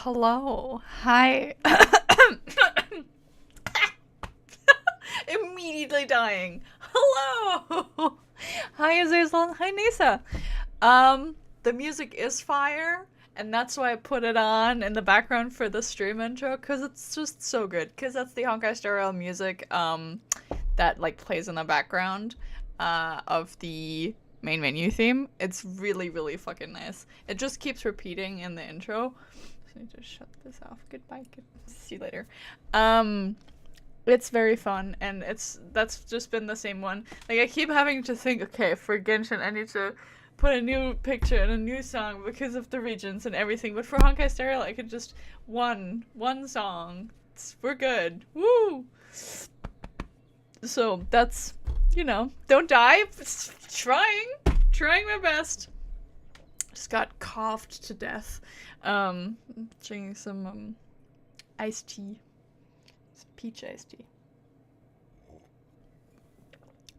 Hello. Hi. Immediately dying. Hello. Hi, Azazel. Hi, Nisa. The music is fire, and that's why I put it on in the background for the stream intro, because it's just so good. Because that's the Honkai Star music, that, like, plays in the background, of the main menu theme. It's really, really fucking nice. It just keeps repeating in the intro. So I need to shut this off. Goodbye. See you later. It's very fun, and that's just been the same one. Like, I keep having to think, okay, for Genshin, I need to put a new picture and a new song because of the regions and everything. But for Honkai Star Rail, I could just one song. We're good. Woo! So that's, don't die. Trying my best. Just got coughed to death. Drinking some iced tea. It's peach iced tea.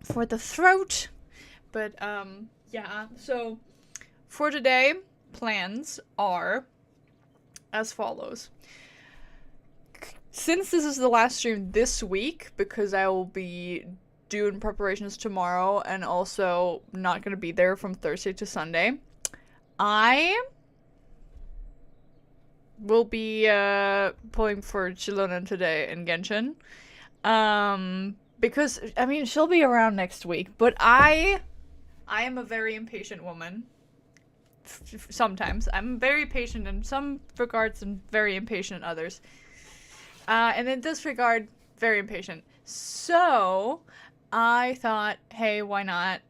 For the throat. But yeah, so for today, plans are as follows. Since this is the last stream this week, because I will be doing preparations tomorrow and also not going to be there from Thursday to Sunday, I will be pulling for xilonen today in Genshin. Because, I mean, she'll be around next week, but I am a very impatient woman. Sometimes. I'm very patient in some regards and very impatient in others. And in this regard, Very impatient. So I thought, hey, why not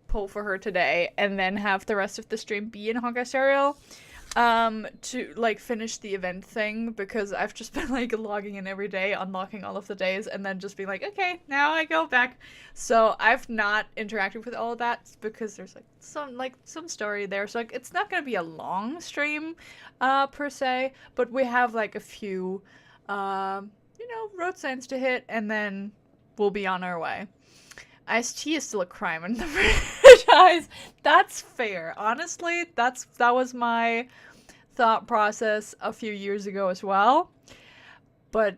pull for her today and then have the rest of the stream be in Honkai Stereo to like finish the event thing, because I've just been like logging in every day, unlocking all of the days, and then just being like, okay, now I go back. So I've not interacted with all of that because there's some story there. So like it's not gonna be a long stream per se, but we have like a few road signs to hit, and then we'll be on our way. Iced tea is still a crime in the franchise. That's fair. Honestly, that was my thought process a few years ago as well. But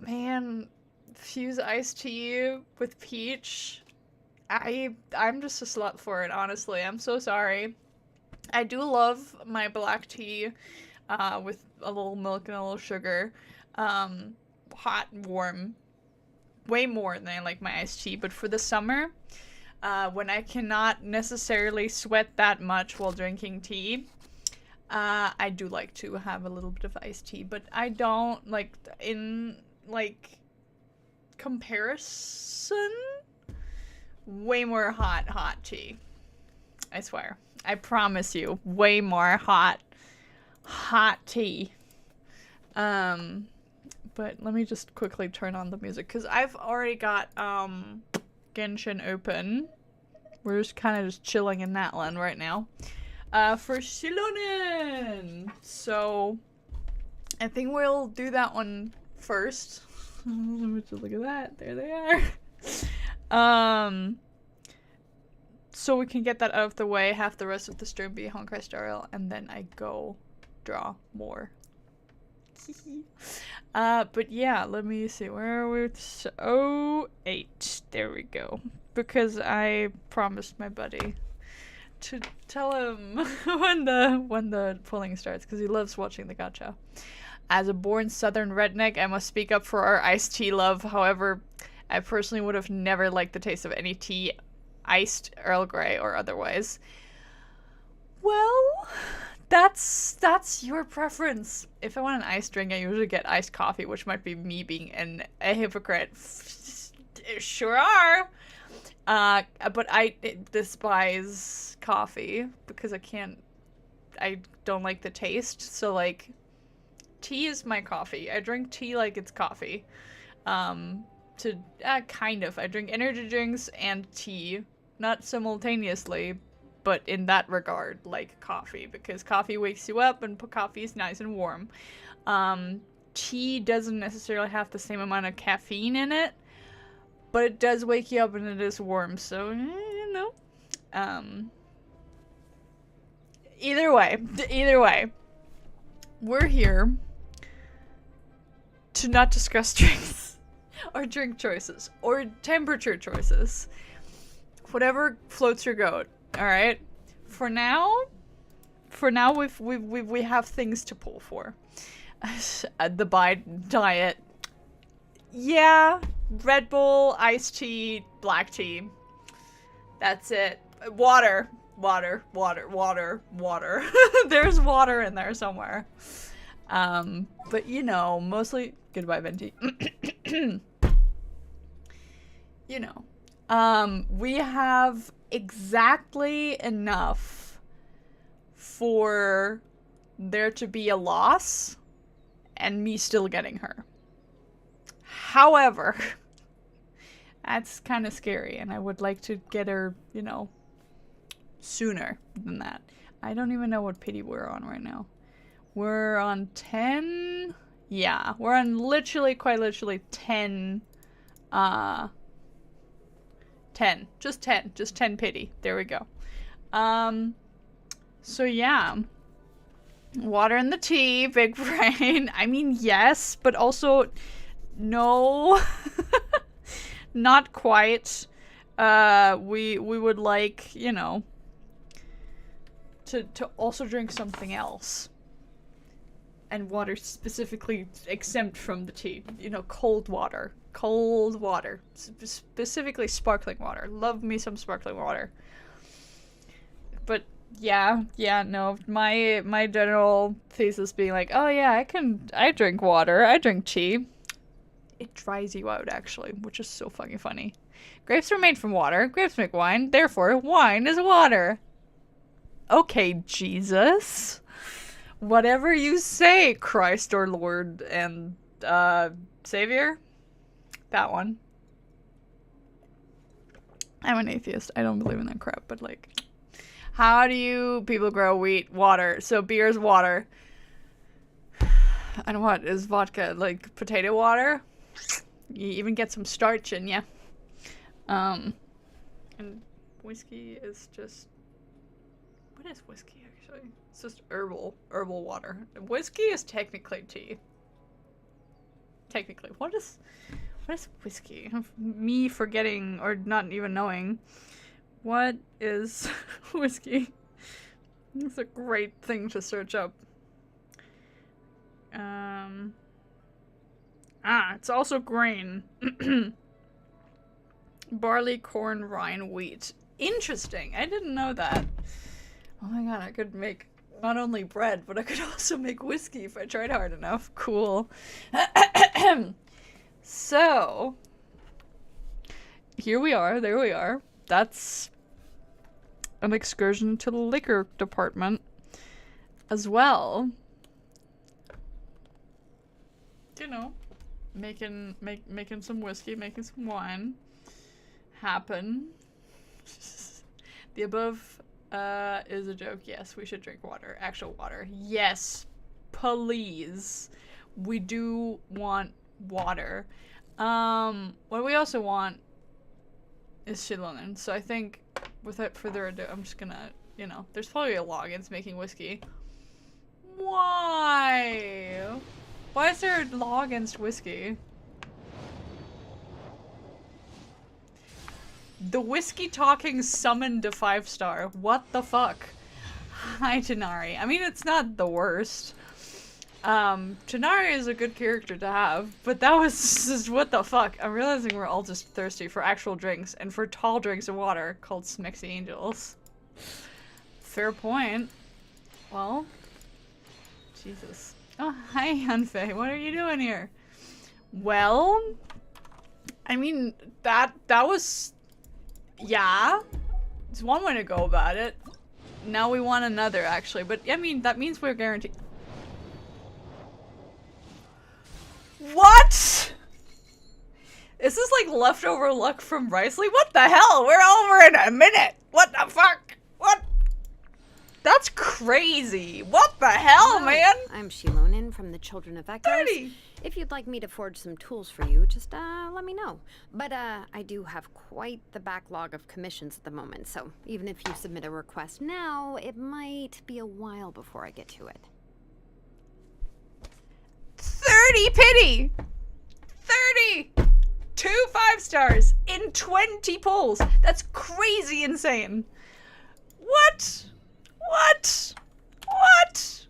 man, fuse iced tea with peach, I'm just a slut for it, honestly. I'm so sorry. I do love my black tea with a little milk and a little sugar. Hot and warm. Way more than I like my iced tea, but for the summer, when I cannot necessarily sweat that much while drinking tea, I do like to have a little bit of iced tea, but I don't, like, in, like, comparison, way more hot tea. I swear. I promise you, way more hot tea. But let me just quickly turn on the music, because I've already got Genshin open. We're just kind of just chilling in that land right now. For xilonen! So, I think we'll do that one first. Let me just look at that. There they are. So we can get that out of the way, have the rest of the stream be Honkai Stereo, and then I go draw more. But yeah, let me see, where are we? So, 8. There we go. Because I promised my buddy to tell him when the pulling starts, because he loves watching the gacha. As a born southern redneck, I must speak up for our iced tea love. However, I personally would have never liked the taste of any tea, iced, Earl Grey, or otherwise. Well, that's your preference. If I want an iced drink, I usually get iced coffee, which might be me being a hypocrite. Sure are. But I despise coffee because I don't like the taste. So like, tea is my coffee. I drink tea like it's coffee. Kind of. I drink energy drinks and tea, not simultaneously, but in that regard, like coffee, because coffee wakes you up and coffee is nice and warm. Tea doesn't necessarily have the same amount of caffeine in it, but it does wake you up and it is warm, so, you know. Either way, we're here to not discuss drinks, or drink choices, or temperature choices. Whatever floats your goat. All right. For now, we have things to pull for. The Biden diet. Yeah, Red Bull, iced tea, black tea. That's it. Water. There's water in there somewhere. But you know, mostly goodbye, Venti. You know, we have exactly enough for there to be a loss and me still getting her. However, that's kind of scary, and I would like to get her, you know, sooner than that. I don't even know what pity we're on right now. We're on 10? Yeah, we're on quite literally 10, 10. Just 10 pity. There we go. So yeah. Water in the tea, big brain. I mean, yes, but also no. Not quite. We would like, you know, to also drink something else. And water specifically exempt from the tea. You know, cold water. Cold water. Specifically sparkling water. Love me some sparkling water. But yeah, no. My general thesis being like, oh yeah, I drink water. I drink tea. it dries you out, actually, which is so fucking funny. Grapes are made from water. Grapes make wine. Therefore, wine is water. Okay, Jesus. Whatever you say, Christ or Lord and, Savior. That one. I'm an atheist. I don't believe in that crap, but like... How do you people grow wheat? Water. So beer is water. And what is vodka? Like potato water? You even get some starch in ya. And whiskey is just... What is whiskey, actually? It's just herbal water. Whiskey is technically tea. Technically. What is whiskey? Me forgetting or not even knowing. What is whiskey? It's a great thing to search up. It's also grain. Barley, corn, rye, wheat. Interesting. I didn't know that. Oh my god, I could make not only bread, but I could also make whiskey if I tried hard enough. Cool. So, here we are. There we are. That's an excursion to the liquor department as well. You know, making some whiskey, making some wine happen. The above is a joke. Yes, we should drink water. Actual water. Yes, please. We do want water. What we also want is xilonen. So I think, without further ado, I'm just gonna, you know, there's probably a law against making whiskey. Why? Why is there a law against whiskey? The whiskey talking summoned a 5-star. What the fuck? Hi, Tanari. I mean, it's not the worst. Tanari is a good character to have, but that was just what the fuck. I'm realizing we're all just thirsty for actual drinks and for tall drinks of water called Smexy Angels. Fair point. Well, Jesus. Oh, hi, Hanfei. What are you doing here? Well, I mean, that was... Yeah. It's one way to go about it. Now we want another, actually. But, I mean, that means we're guaranteed... What?! Is this like leftover luck from Riceley? What the hell? We're over in a minute! What the fuck? What? That's crazy! What the hell, man? I'm xilonen from the Children of Echoes. 30! If you'd like me to forge some tools for you, just let me know. But I do have quite the backlog of commissions at the moment, so even if you submit a request now, it might be a while before I get to it. 30 pity! 30! 2 5-stars in 20 polls. That's crazy insane. What? What? What?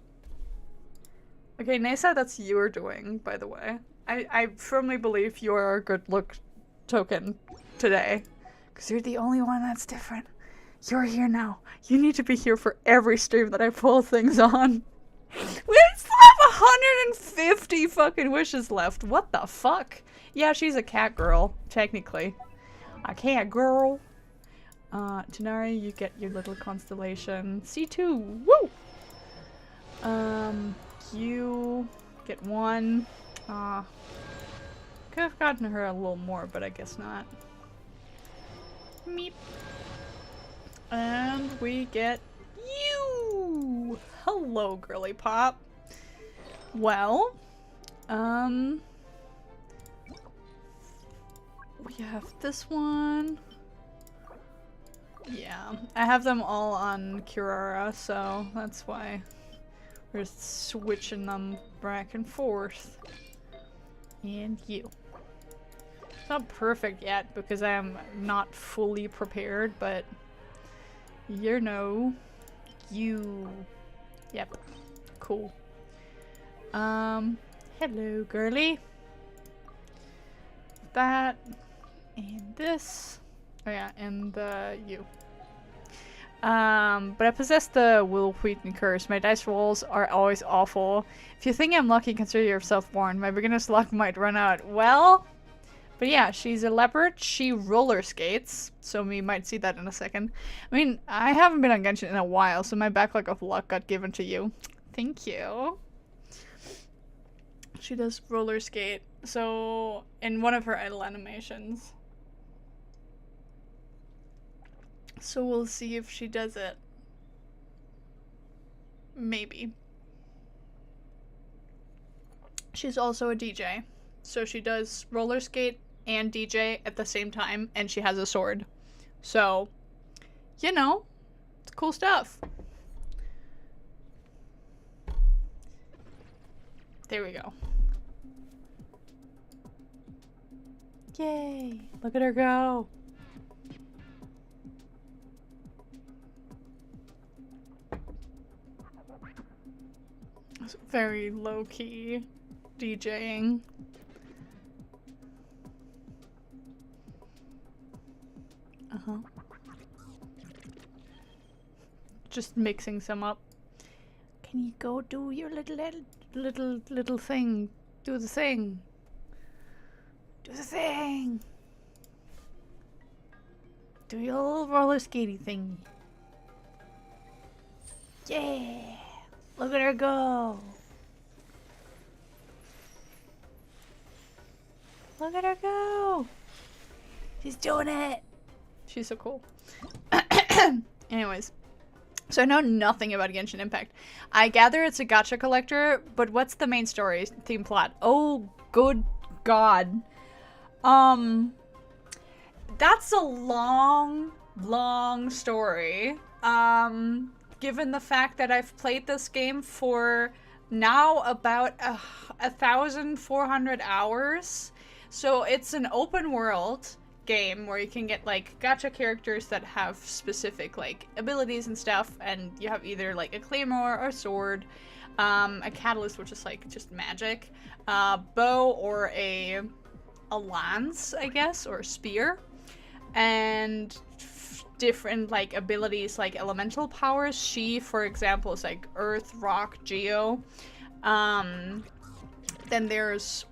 Okay, Nesa, that's your doing, by the way. I firmly believe you're our good look token today. Because you're the only one that's different. You're here now. You need to be here for every stream that I pull things on. We still have 150 fucking wishes left. What the fuck? Yeah, she's a cat girl, technically. A cat girl. Tanari, you get your little constellation. C2, woo! You get 1. Could have gotten her a little more, but I guess not. Meep. And we get you! Hello, girly pop. Well, we have this one. Yeah, I have them all on Kirara, so that's why we're switching them back and forth. And you. It's not perfect yet because I am not fully prepared, but you know, you. Yep. Cool. Hello, girly. That and this. Oh yeah, and the you. But I possess the Will Wheaton curse. My dice rolls are always awful. If you think I'm lucky, consider yourself warned. My beginner's luck might run out. Well, but yeah, she's a leopard. She roller skates, so we might see that in a second. I mean, I haven't been on Genshin in a while, so my backlog of luck got given to you. Thank you. She does roller skate, so in one of her idle animations. So we'll see if she does it. Maybe. She's also a DJ. So she does roller skate and DJ at the same time, and she has a sword. So, you know, it's cool stuff. There we go. Yay! Look at her go! It's very low-key DJing. Just mixing some up. Can you go do your little thing? Do the thing. Do the thing. Do your little roller skatey thing. Yeah. Look at her go. Look at her go. She's doing it. She's so cool. Anyways. So I know nothing about Genshin Impact. I gather it's a gacha collector, but what's the main story, theme plot? Oh, good God. That's a long story. Given the fact that I've played this game for now about 1,400 hours. So it's an open world game where you can get like gacha characters that have specific like abilities and stuff, and you have either like a claymore or a sword, a catalyst, which is like just magic, bow, or a lance, I guess, or a spear, and different like abilities like elemental powers. She, for example, is like earth, rock, geo. Then there's,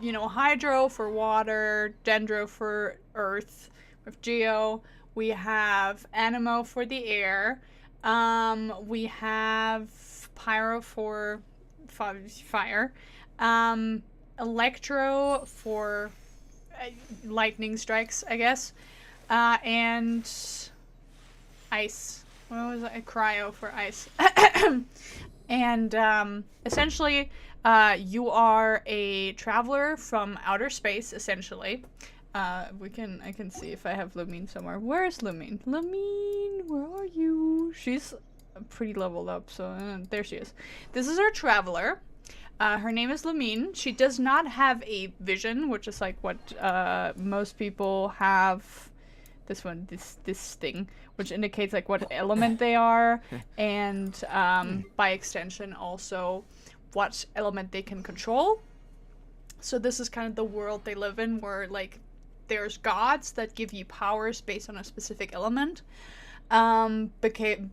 you know, hydro for water, dendro for earth. With geo, we have anemo for the air. We have pyro for fire. Electro for lightning strikes, I guess. And ice. What was it? Cryo for ice. And essentially, you are a traveler from outer space, essentially. I can see if I have Lumine somewhere. Where is Lumine? Lumine, where are you? She's pretty leveled up, so there she is. This is our traveler. Her name is Lumine. She does not have a vision, which is like what most people have. This thing, which indicates like what element they are, and by extension also what element they can control. So this is kind of the world they live in, where like there's gods that give you powers based on a specific element,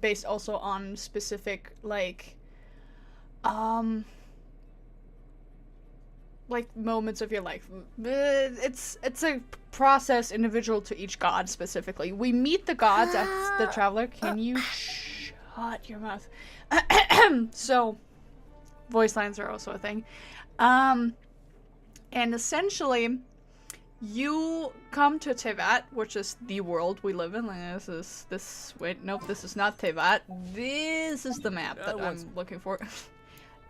based also on specific like moments of your life. It's a process individual to each god specifically. We meet the gods as the traveler. Can you shut your mouth? So voice lines are also a thing. And essentially you come to Tevat, which is the world we live in. Like, this is not Tevat. This is the map that I'm looking for.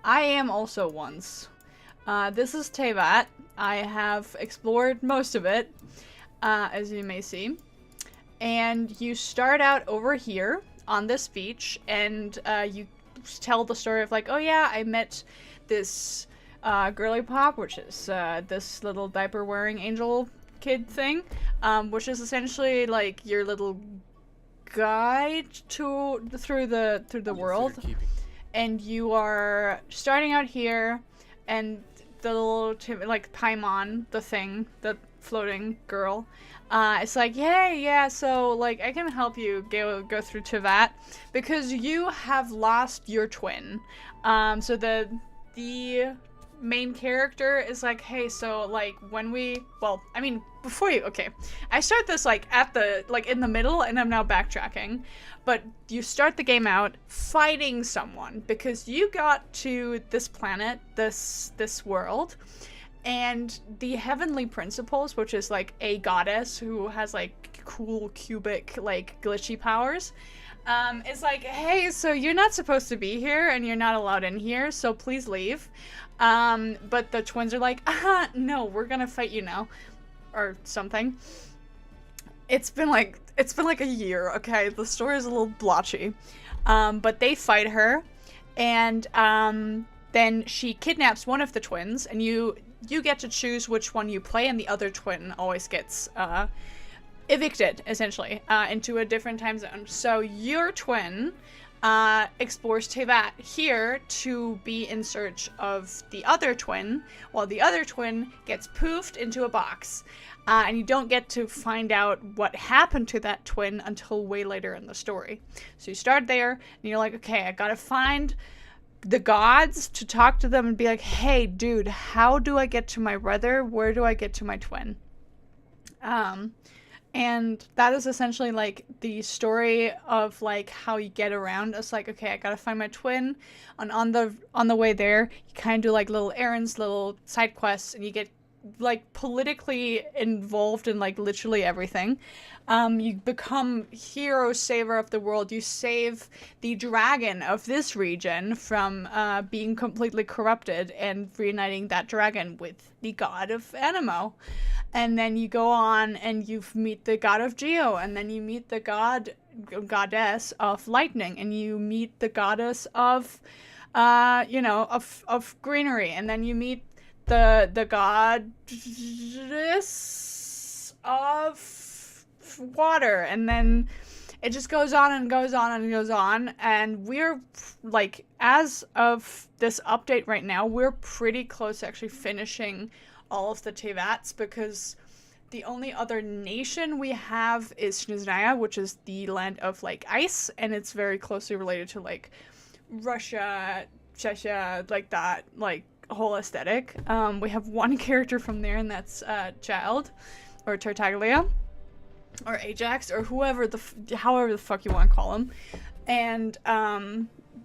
I am also once. This is Tevat. I have explored most of it, as you may see. And you start out over here on this beach, and you tell the story of like, oh yeah, I met this girly pop, which is this little diaper-wearing angel kid thing, which is essentially like your little guide through the world. And you are starting out here, and the little like Paimon, the thing that floating girl. It's like, hey, yeah, so, like, I can help you go through to that, because you have lost your twin. So the main character is like, hey, so, like, when we, well, I mean, before you, okay, I start this, like, at the, like, in the middle, and I'm now backtracking, but you start the game out fighting someone, because you got to this planet, this world, and the Heavenly Principles, which is, like, a goddess who has, like, cool, cubic, like, glitchy powers, is like, hey, so you're not supposed to be here, and you're not allowed in here, so please leave. But the twins are like, no, we're gonna fight you now. Or something. It's been like a year, okay? The story is a little blotchy. But they fight her, and, then she kidnaps one of the twins, and you get to choose which one you play, and the other twin always gets evicted, essentially, into a different time zone. So your twin explores Tevat here to be in search of the other twin, while the other twin gets poofed into a box. And you don't get to find out what happened to that twin until way later in the story. So you start there, and you're like, okay, I gotta find the gods to talk to them and be like, hey, dude, how do I get to my brother? Where do I get to my twin? And that is essentially, like, the story of, like, how you get around. It's like, okay, I gotta find my twin, and on the way there, you kind of do, like, little errands, little side quests, and you get, like, politically involved in, like, literally everything. You become hero saver of the world. You save the dragon of this region from being completely corrupted, and reuniting that dragon with the god of Animo. And then you go on and you meet the god of Geo, and then you meet the goddess of lightning, and you meet the goddess of, of greenery, and then you meet the goddess of water, and then it just goes on and goes on and goes on. And we're, like, as of this update right now, we're pretty close to actually finishing all of the Tevats, because the only other nation we have is Snezhnaya, which is the land of, like, ice, and it's very closely related to, like, Russia, Chechnya, like that, like, whole aesthetic. We have one character from there, and that's Child, or Tartaglia, or Ajax, or however the fuck you want to call him. And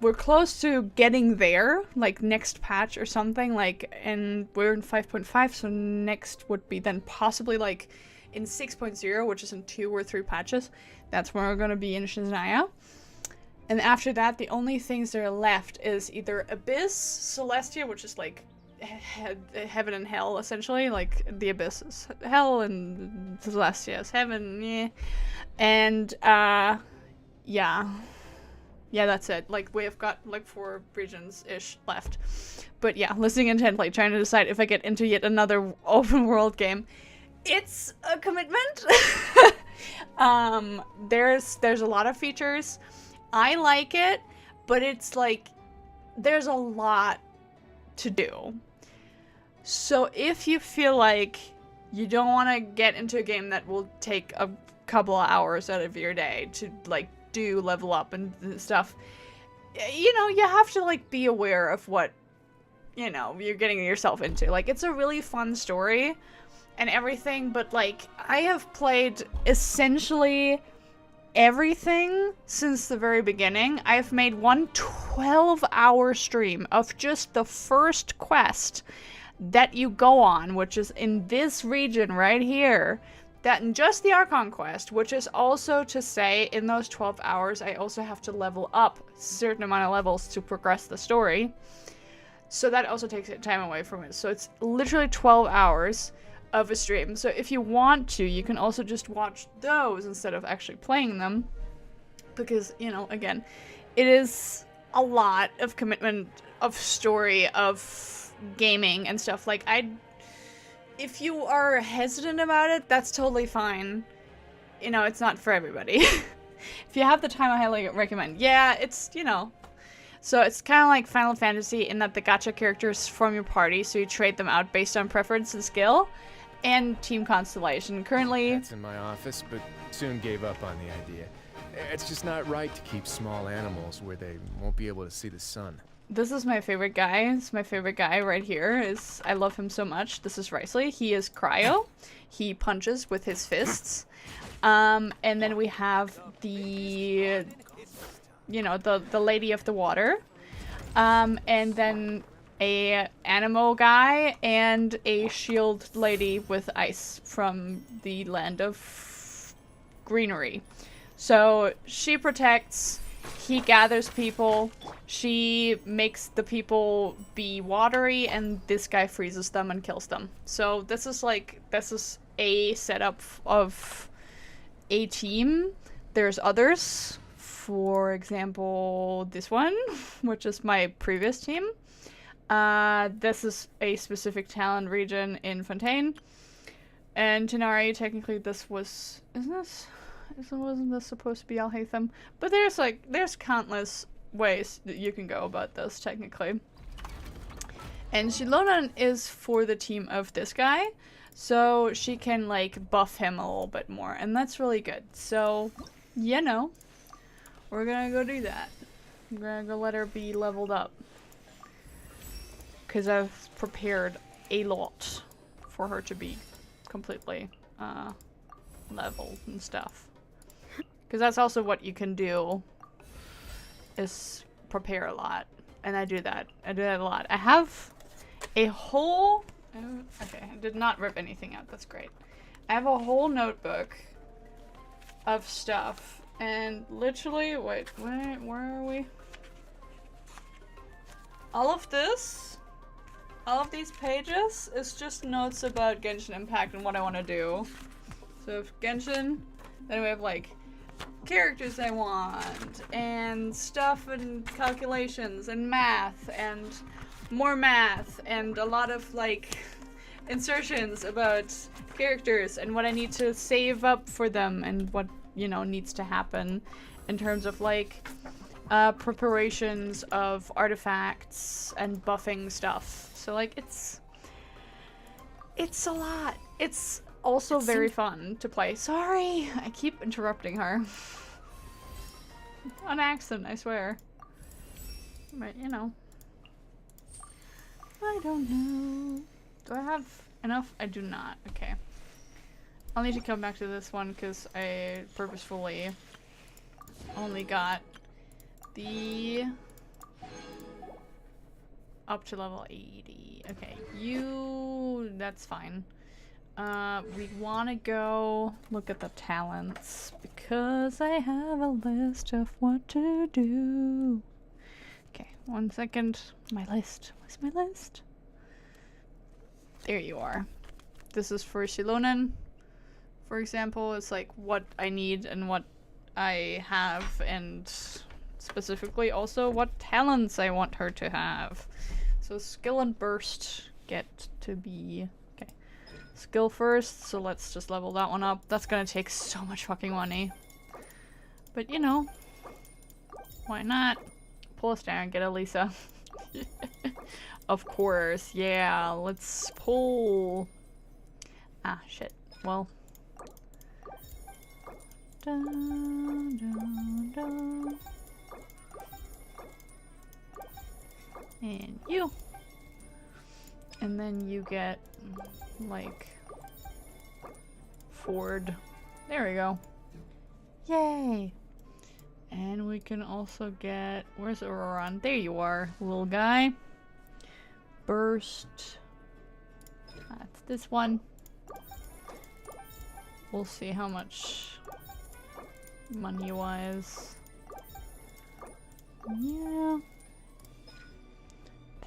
we're close to getting there, like, next patch or something, like, and we're in 5.5, so next would be then possibly, like, in 6.0, which is in 2 or 3 patches. That's where we're going to be in Snezhnaya. And after that, the only things that are left is either Abyss, Celestia, which is, like, heaven and hell, essentially. Like, the Abyss is hell, and Celestia is heaven, yeah. And, yeah, that's it. Like, we've got, like, 4 regions-ish left. But yeah, listening intently, trying to decide if I get into yet another open-world game. It's a commitment. There's a lot of features. I like it, but it's, like, there's a lot to do. So if you feel like you don't want to get into a game that will take a couple of hours out of your day to, like, do level up and stuff, you have to, like, be aware of what, you're getting yourself into. Like, it's a really fun story and everything, but, like, I have played essentially everything since the very beginning. I've made one 12-hour stream of just the first quest that you go on, which is in this region right here. That in just the Archon quest, which is also to say, in those 12 hours, I also have to level up a certain amount of levels to progress the story. So that also takes time away from it. So it's literally 12 hours of a stream. So if you want to, you can also just watch those instead of actually playing them. Because, again, it is a lot of commitment, of story, of gaming and stuff. Like, if you are hesitant about it, that's totally fine. It's not for everybody. If you have the time, I highly recommend. Yeah, it's, So it's kind of like Final Fantasy in that the gacha characters form your party, so you trade them out based on preference and skill. and Team Constellation. Currently, That's in my office, but soon gave up on the idea. It's just not right to keep small animals where they won't be able to see the sun. this is my favorite guy. It's my favorite guy right here. I love him so much. This is Risley. He is cryo. He punches with his fists. And then we have the, you know, the lady of the water. And then a animal guy and a shield lady with ice from the land of greenery. So she protects, he gathers people, she makes the people be watery, and this guy freezes them and kills them. So this is a setup of a team. There's others. For example, this one, which is my previous team. This is a specific talent region in Fontaine. And Tenari, technically this was... wasn't this supposed to be Alhaitham? But there's countless ways that you can go about this, technically. And xilonen is for the team of this guy. So she can, like, buff him a little bit more. And that's really good. So, you know, we're gonna go do that. I'm gonna go let her be leveled up. Because I've prepared a lot for her to be completely leveled and stuff. Because that's also what you can do, is prepare a lot. And I do that. I do that a lot. I have a whole... okay, I did not rip anything out. That's great. I have a whole notebook of stuff. And literally... wait, where are we? All of this... all of these pages is just notes about Genshin Impact and what I want to do. So if Genshin, then we have like characters I want, and stuff and calculations and math and more math and a lot of like insertions about characters and what I need to save up for them and what, you know, needs to happen in terms of like preparations of artifacts and buffing stuff. So like it's a lot. It's also very fun to play. Sorry, I keep interrupting her. On accident, I swear. But you know, I don't know. Do I have enough? I do not. Okay. I'll need to come back to this one because I purposefully only got the up to level 80. Okay, that's fine. We want to go look at the talents because I have a list of what to do. Okay, 1 second. My list. Where's my list? There you are. This is for xilonen. For example, it's like what I need and what I have, and specifically also what talents I want her to have. So skill and burst get to be... okay. Skill first, so let's just level that one up. That's gonna take so much fucking money. But you know, why not? Pull us down, get Elisa. Of course, yeah, let's pull... ah, shit. Well... dun, dun, dun. And you. And then you get, like, Ford. There we go. Yay! And we can also get, where's Auroron? There you are, little guy. Burst. That's this one. We'll see how much money-wise. Yeah.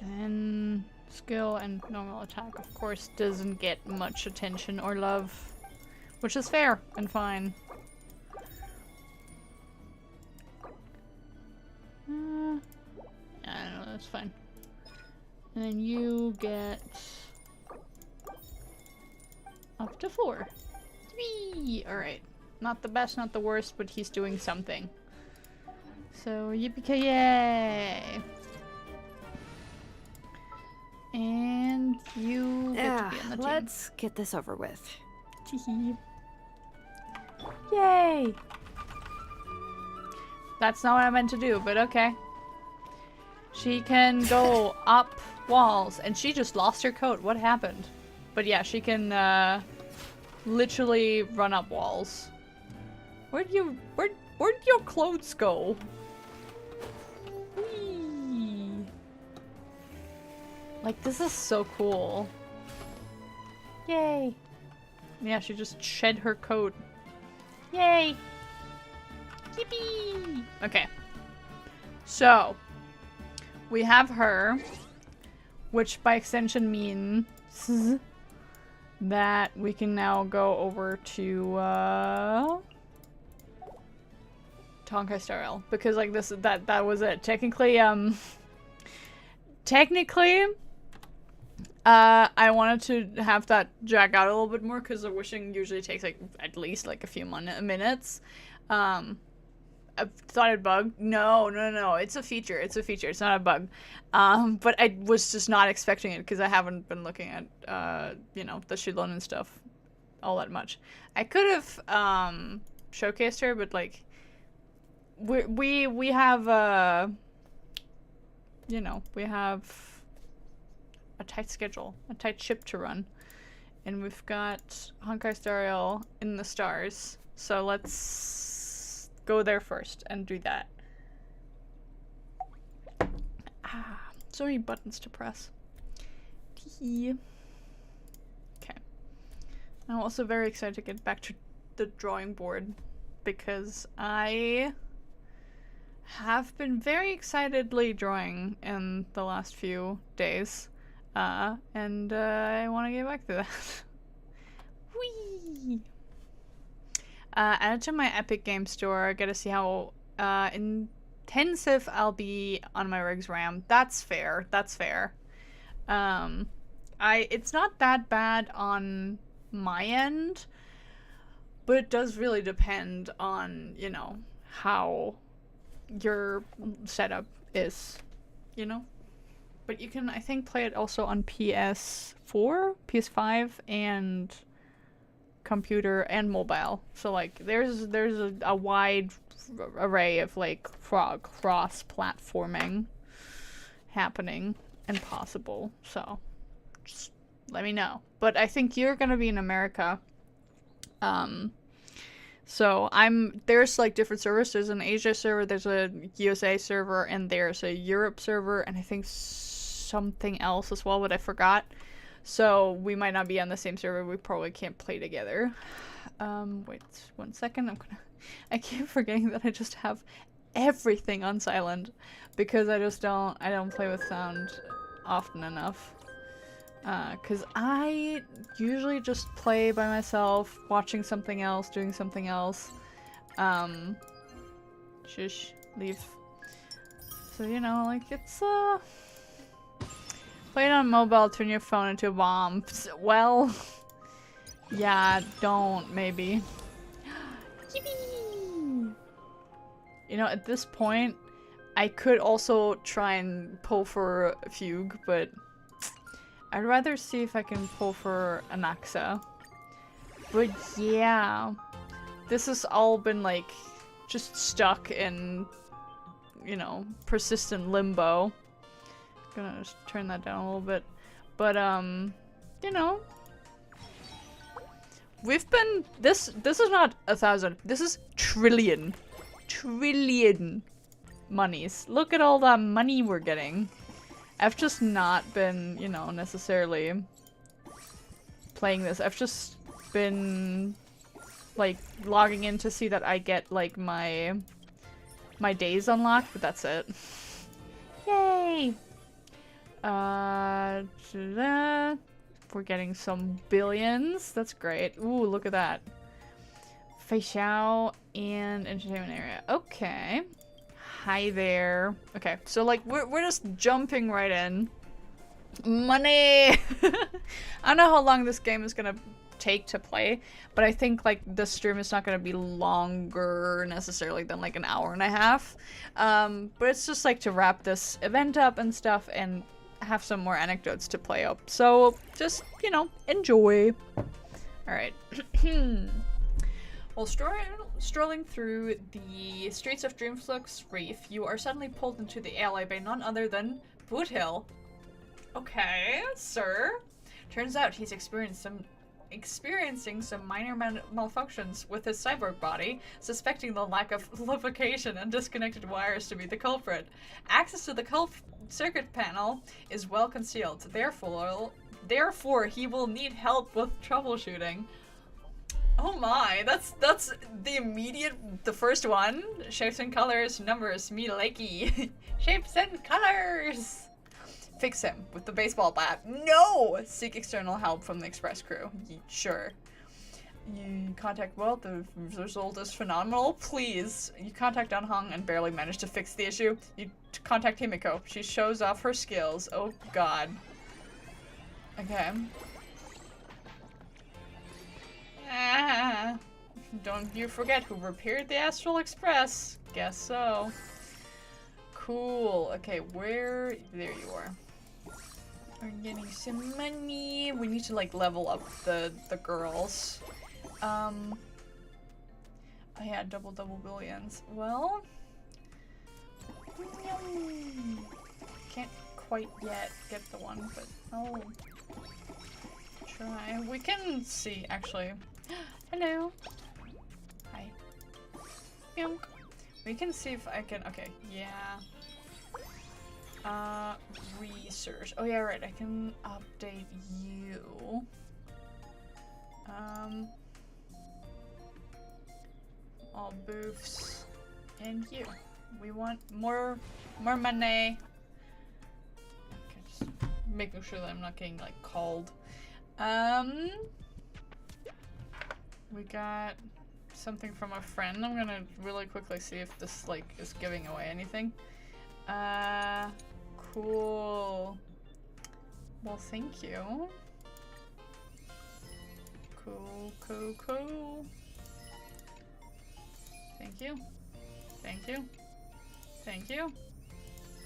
Then skill and normal attack, of course, doesn't get much attention or love, which is fair and fine. I don't know, that's fine. And then you get up to 4. 3! Alright. Not the best, not the worst, but he's doing something. So, yippee-ki-yay! And you get Yeah, be in the team. let's get this over with. Yay! That's not what I meant to do, but okay. She can go up walls, and she just lost her coat. What happened? But yeah, she can literally run up walls. Where'd your clothes go? Whee! Like, this is so cool. Yay! Yeah, she just shed her coat. Yay! Yippee! Okay. So, we have her, which by extension means that we can now go over to Honkai Star Rail, because like that was it. Technically, I wanted to have that drag out a little bit more because the wishing usually takes like at least like a few minutes. I thought it'd bug. No. It's a feature. It's not a bug. But I was just not expecting it because I haven't been looking at, you know, the xilonen stuff all that much. I could have showcased her, but like, we have you know, we have a tight schedule, a tight ship to run, and we've got Honkai Star Rail in the stars. So let's go there first and do that. Ah, so many buttons to press. Okay. I'm also very excited to get back to the drawing board because I have been very excitedly drawing in the last few days. And I want to get back to that. Whee! Add it to my Epic Game Store. I gotta see how intensive I'll be on my rig's RAM. That's fair. It's not that bad on my end, but it does really depend on, you know, how your setup is, you know? But you can, I think, play it also on PS4, PS5, and computer and mobile. So like there's a wide array of like cross platforming happening and possible. So just let me know. But I think you're gonna be in America. So there's like different servers. There's an Asia server, there's a USA server, and there's a Europe server, and I think something else as well, but I forgot. So we might not be on the same server. We probably can't play together. Wait 1 second. I keep forgetting that I just have everything on silent because I don't play with sound often enough. Cause I usually just play by myself, watching something else, doing something else. Shush, leave. So, you know, like it's, play it on mobile, turn your phone into a bomb. Well, yeah, don't, maybe. Yippee! You know, at this point, I could also try and pull for a Fugue, but I'd rather see if I can pull for an Axa. But yeah, this has all been like just stuck in, you know, persistent limbo. Gonna just turn that down a little bit. But you know, we've been this is not 1,000, this is trillion monies. Look at all that money we're getting. I've just not been, you know, necessarily playing this. I've just been like logging in to see that I get like my days unlocked, but that's it. Yay! We're getting some billions. That's great. Ooh, look at that. Facial and entertainment area. Okay. Hi there. Okay, so like we're just jumping right in. Money! I don't know how long this game is gonna take to play, but I think like the stream is not gonna be longer necessarily than like an hour and a half. But it's just like to wrap this event up and stuff and have some more anecdotes to play up. So just, you know, enjoy. Alright. While strolling through the streets of Dreamflux Reef, you are suddenly pulled into the alley by none other than Boothill. Okay, sir. Turns out he's experiencing some minor malfunctions with his cyborg body, suspecting the lack of lubrication and disconnected wires to be the culprit. Access to the circuit panel is well concealed, therefore he will need help with troubleshooting. Oh my, that's the first one. Shapes and colors, numbers, me likey. Shapes and colors! Fix him with the baseball bat. No! Seek external help from the express crew. Sure. You contact Walt, the result is phenomenal. Please. You contact Unhung and barely manage to fix the issue. You contact Himiko. She shows off her skills. Oh god. Okay. Ah, don't you forget who repaired the Astral Express. Guess so. Cool. Okay, where... There you are. We're getting some money. We need to, like, level up the girls. Oh yeah, double billions. Well... Can't quite yet get the one, but I'll try. We can see, actually. Hello. Hi. Yunk. We can see if I can... Okay, yeah. Research. Oh yeah, right. I can update you. All booths. And you. We want more money. Okay, just making sure that I'm not getting, like, called. We got something from a friend. I'm gonna really quickly see if this, like, is giving away anything. Cool. Well, thank you. Cool. Thank you. Thank you.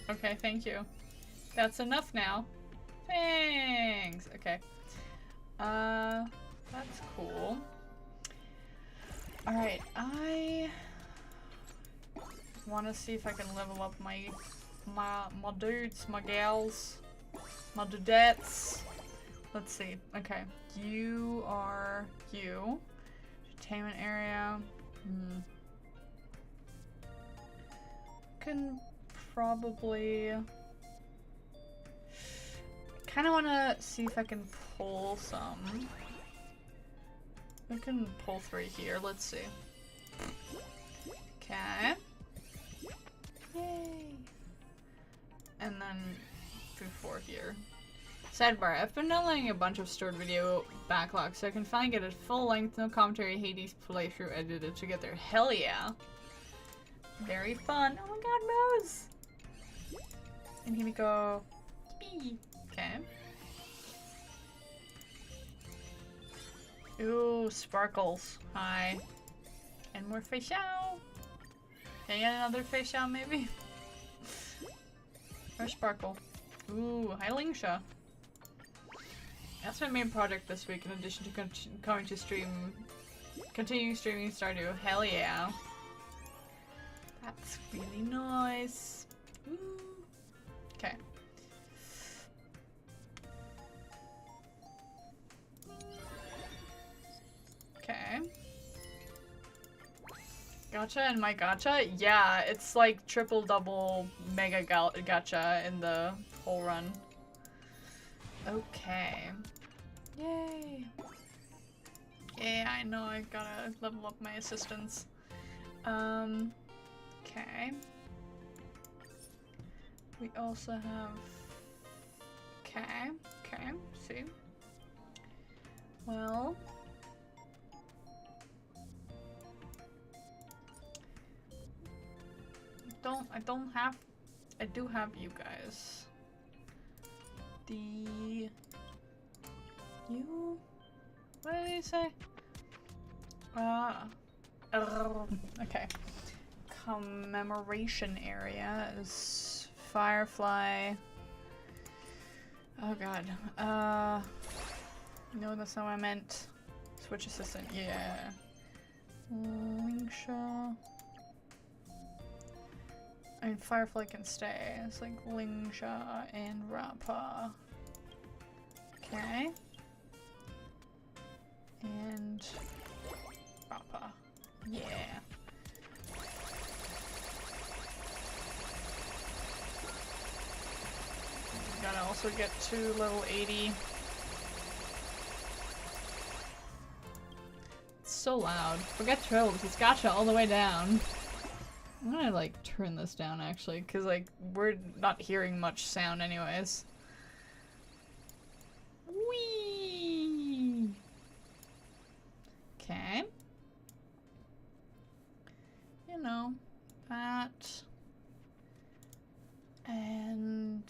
Okay, thank you. That's enough now. Thanks. Okay. That's cool. Alright, I want to see if I can level up my dudes, my gals, my dudettes. Let's see. Okay, you are you. Entertainment area. Can probably... kind of want to see if I can pull some. We can pull 3 here. Let's see. Okay. Yay. And then do 4 here. Sidebar, I've been downloading a bunch of stored video backlogs so I can finally get a full-length, no commentary Hades playthrough edited together. Hell yeah. Very fun. Oh my god, Moose! And here we go. Yippee. Okay. Ooh, sparkles. Hi. And more facial. Can I get another facial maybe? Or sparkle. Ooh, hi Lingsha. That's my main project this week in addition to continuing streaming Stardew. Hell yeah. That's really nice. Ooh. Okay. Okay. Gacha and my gacha? Yeah, it's like triple double mega gacha in the whole run. Okay. Yay. Yeah, I know I gotta level up my assistants. Okay. We also have... Okay, see. Well... I do have you guys. What did he say? Okay. Commemoration area is Firefly. Oh god. No, that's not what I meant. Switch assistant, yeah. Lingsha. I mean, Firefly can stay. It's like Lingsha and Rappa. Okay. And Rappa. Yeah. Gotta also get to level 80. It's so loud. Forget trills, it's gotcha all the way down. I'm gonna like turn this down actually, because like we're not hearing much sound anyways. Whee! Okay. You know, that. And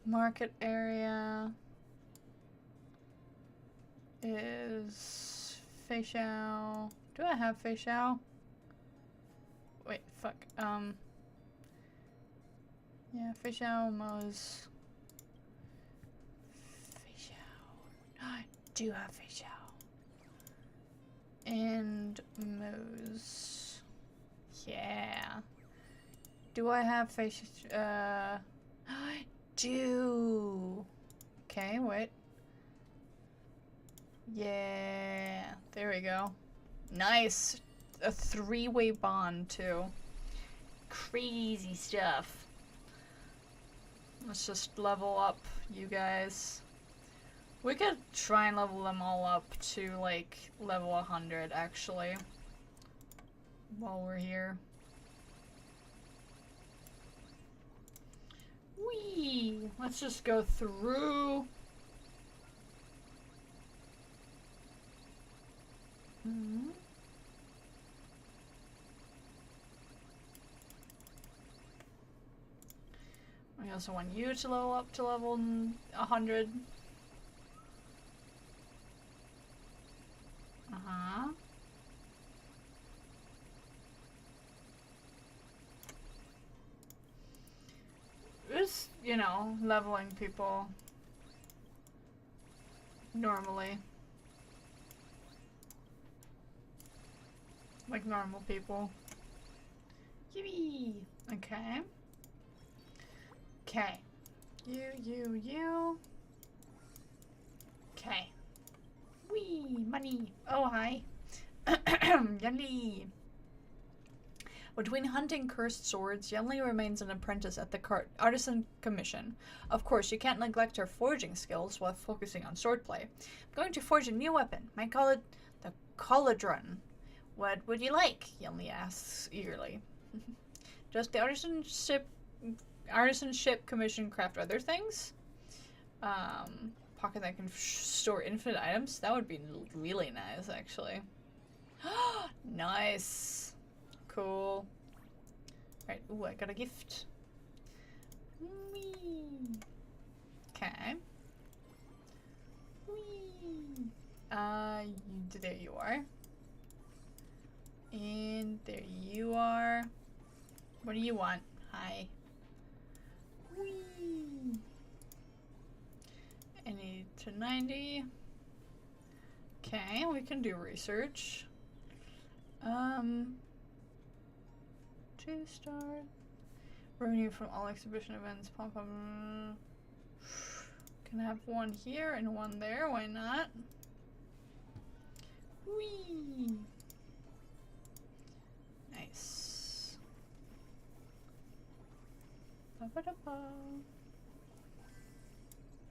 market area is facial. Do I have facial? Wait, fuck. Yeah, facial was facial. I do have facial. And Moose. Yeah. Do I have face? I do. Okay, wait. Yeah. There we go. Nice. A 3-way bond, too. Crazy stuff. Let's just level up you guys. We could try and level them all up to, like, level 100, actually. While we're here. Whee! Let's just go through. We also want you to level up to level 100. Uh-huh. Just, you know, leveling people normally. Like normal people. Yippee! Okay. Okay. You. Okay. Whee! Money! Oh, hi. Yummy! Between hunting cursed swords, Yunli remains an apprentice at the artisan commission. Of course, you can't neglect her forging skills while focusing on swordplay. I'm going to forge a new weapon. Might call it the Cauldron. What would you like? Yunli asks eagerly. Does the artisanship commission craft other things? Pocket that can store infinite items? That would be really nice, actually. Nice. Cool. Right, ooh, I got a gift. Whee. Okay. Whee. There you are. And there you are. What do you want? Hi. Whee. I need to 90. Okay, we can do research. 2-star. Revenue from all exhibition events. Pop up. Can have one here and one there. Why not? Whee! Nice. Ba-ba-da-ba.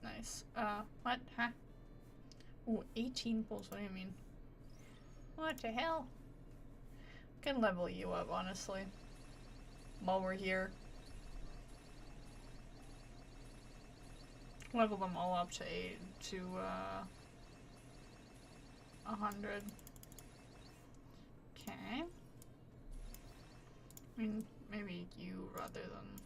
Nice. What? Huh? Ooh, 18 pulls. What do you mean? What the hell? Can level you up, honestly. While we're here. Level them all up to 100. Okay. I mean, maybe you rather than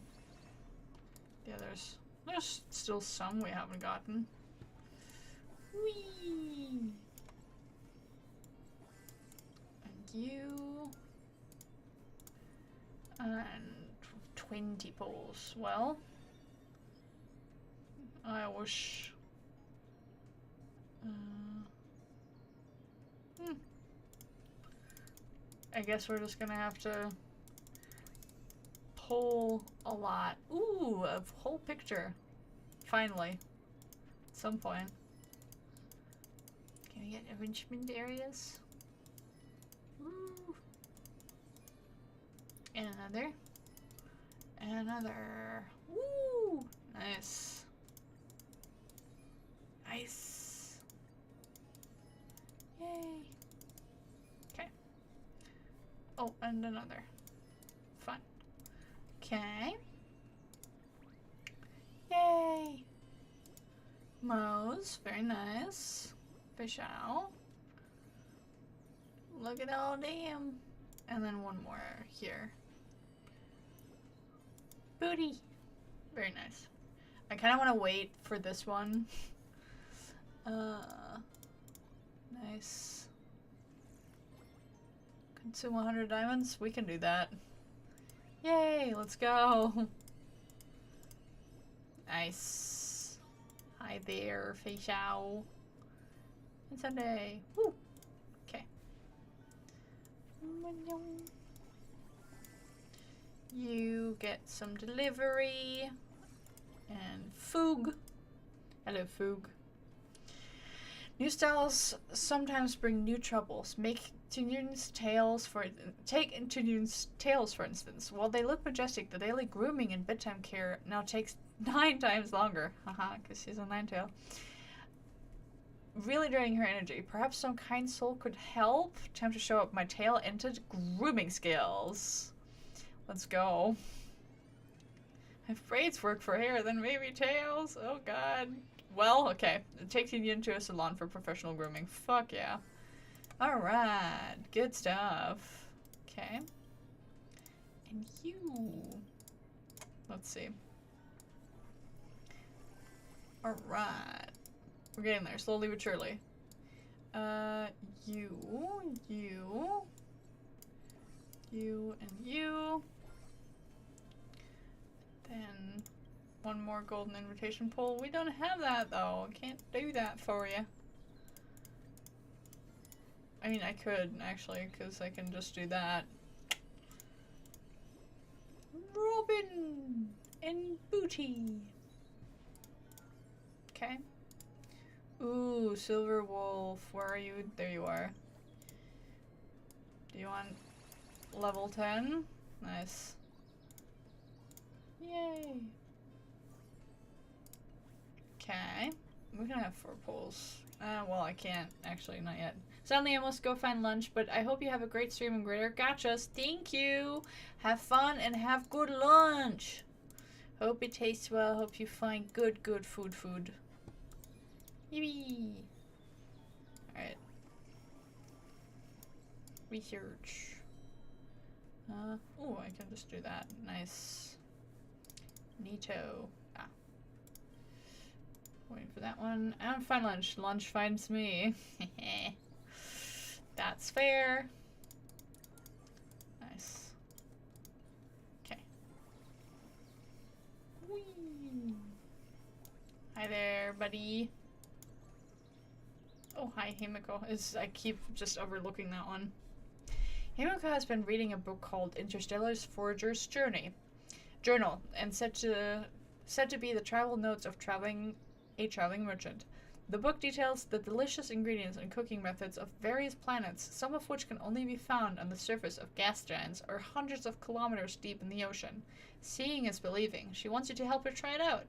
the others. There's still some we haven't gotten. Whee! And you. And 20 poles. Well, I wish. I guess we're just gonna have to pull a lot. Ooh, a whole picture. Finally. At some point. Can we get arrangement areas? Ooh. And another. And another. Woo! Nice. Nice. Yay. Okay. Oh, and another. Fun. Okay. Yay. Mows. Very nice. Fish out. Look at all them. And then one more here. Booty. Very nice. I kind of want to wait for this one. Nice. Consume 100 diamonds? We can do that. Yay, let's go. Nice. Hi there, fish owl. It's Sunday. Woo. Okay. You get some delivery. And Foog. Hello, Foog. New styles sometimes bring new troubles. Take Intune's tails, for instance. While they look majestic, the daily grooming and bedtime care now takes 9 times longer. Haha, because she's a 9-tail. Really draining her energy. Perhaps some kind soul could help? Time to show up my tail into grooming skills. Let's go. If braids work for hair, then maybe tails. Oh god. Well, okay. Taking you into a salon for professional grooming. Fuck yeah. Alright. Good stuff. Okay. And you. Let's see. Alright. We're getting there, slowly but surely. You, and you. Then one more golden invitation pole. We don't have that though. Can't do that for you. I mean, I could actually, because I can just do that. Robin and Booty. Okay. Ooh, Silver Wolf. Where are you? There you are. Do you want level 10? Nice. Yay. Okay. We can have 4 poles. Well, I can't. Actually, not yet. Suddenly I must go find lunch, but I hope you have a great stream and greater. Gotchas. Thank you. Have fun and have good lunch. Hope it tastes well. Hope you find good food. Yippee. Alright. Research. Oh, I can just do that. Nice. Neato. Ah. Waiting for that one. I don't find lunch. Lunch finds me. That's fair. Nice. Okay. Whee. Hi there, buddy. Oh, hi, Himiko. I keep just overlooking that one. Himiko has been reading a book called Interstellar's Forager's Journal, and said to be the travel notes of a traveling merchant. The book details the delicious ingredients and cooking methods of various planets, some of which can only be found on the surface of gas giants or hundreds of kilometers deep in the ocean. Seeing is believing. She wants you to help her try it out.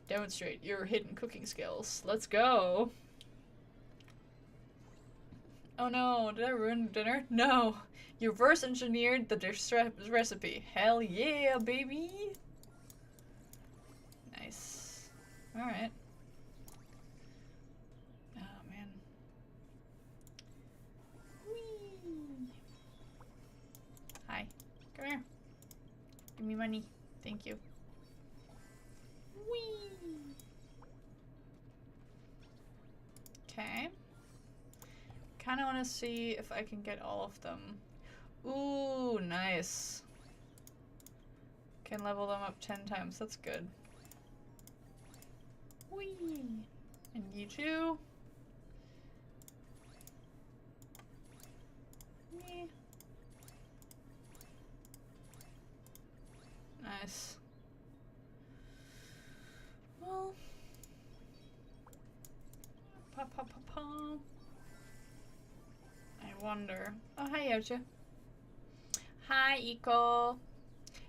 Demonstrate your hidden cooking skills. Let's go. Oh no, did I ruin dinner? No. You reverse engineered the dish recipe. Hell yeah, baby. Nice. Alright. Oh man. Whee. Hi. Come here. Give me money. Thank you. Whee. Okay. Kind of want to see if I can get all of them. Ooh, nice. Can level them up 10 times. That's good. Whee! And you too. Yeah. Nice. Well. Pa pa pa pa. I wonder. Oh, hi, Yacha. Hi, Iko.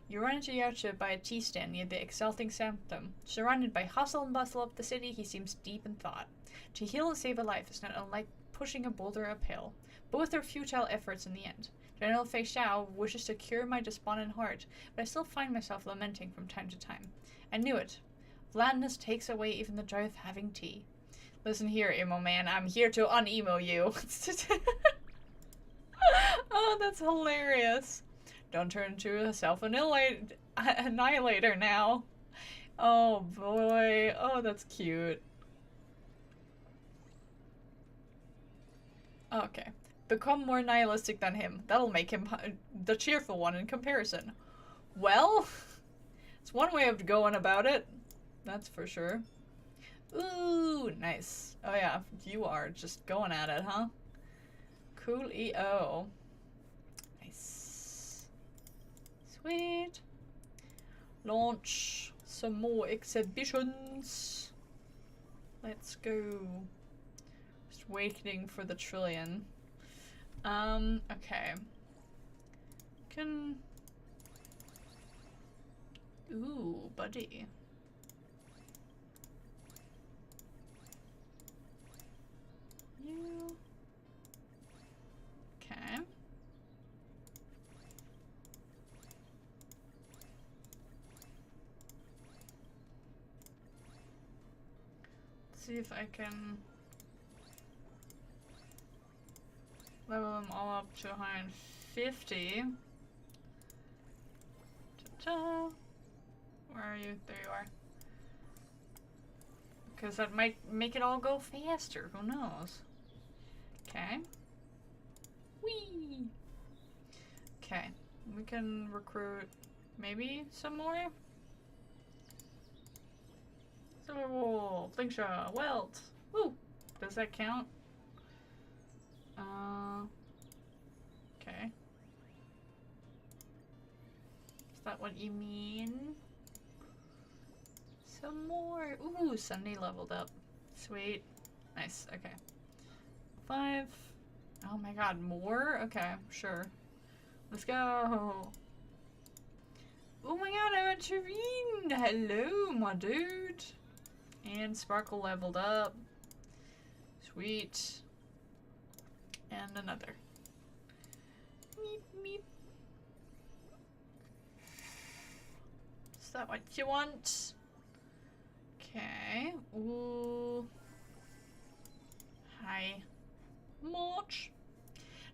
You run into Yacha by a tea stand near the Exalting Sanctum. Surrounded by hustle and bustle of the city, he seems deep in thought. To heal and save a life is not unlike pushing a boulder uphill. Both are futile efforts in the end. General Fei Xiao wishes to cure my despondent heart, but I still find myself lamenting from time to time. I knew it. Blandness takes away even the joy of having tea. Listen here, emo man. I'm here to un-emo you. Oh, that's hilarious. Don't turn into a self-annihilator now. Oh boy. Oh, that's cute. Okay. Become more nihilistic than him. That'll make him the cheerful one in comparison. Well, it's one way of going about it. That's for sure. Ooh, nice. Oh yeah, you are just going at it, huh? Cool EO. Nice. Sweet. Launch some more exhibitions. Let's go. Just waiting for the trillion. Okay. Can... Ooh, buddy. You... Okay. Let's see if I can level them all up to 150. Ta-ta. Where are you? There you are. Because that might make it all go faster. Who knows? Okay. Whee! Okay. We can recruit maybe some more? Silver Wool, Flingshaw, Welt. Woo! Does that count? Okay. Is that what you mean? Some more. Ooh, Sunday leveled up. Sweet. Nice. Okay. 5. Oh my god, more? Okay, sure. Let's go. Oh my god, I'm a Tureen! Hello, my dude. And Sparkle leveled up. Sweet. And another. Meep, meep. Is that what you want? Okay. Ooh. Hi. March.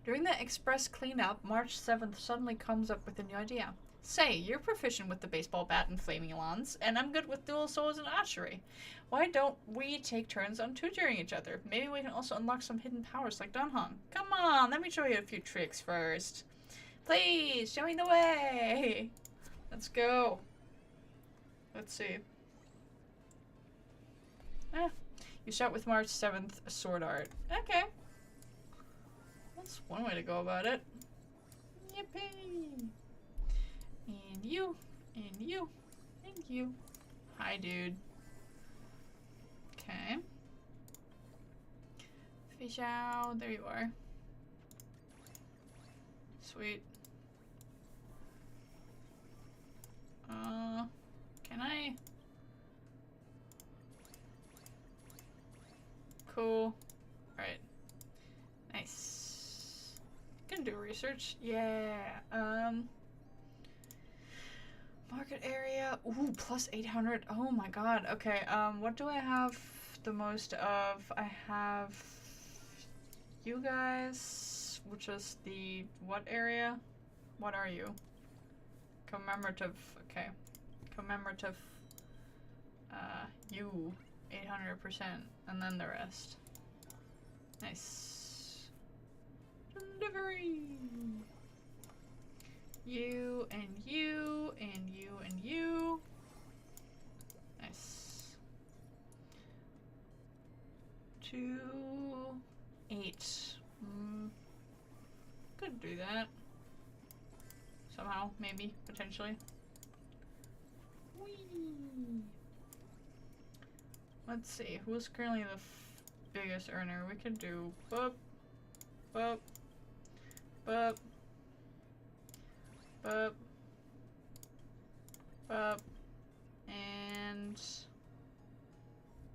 During the express cleanup, March 7th suddenly comes up with a new idea. Say, you're proficient with the baseball bat and flaming lance, and I'm good with dual swords and archery. Why don't we take turns on tutoring each other? Maybe we can also unlock some hidden powers like Donghong. Come on, let me show you a few tricks first. Please, show me the way. Let's go. Let's see. You start with March 7th sword art. Okay. That's one way to go about it. Yippee! And you, and you, and you. Hi, dude. Okay. Fish out. There you are. Sweet. Can I? Cool. Alright. Nice. Can do research. Yeah. Market area. Ooh, plus 800. Oh my god. Okay, what do I have the most of? I have you guys, which is the what area? What are you? Commemorative. Okay. Commemorative. You. 800%. And then the rest. Nice. Delivery! You and you and you and you. Nice. 2, 8. Could do that. Somehow, maybe, potentially. Whee! Let's see, who's currently the biggest earner? We could do boop, boop, boop, boop, boop, and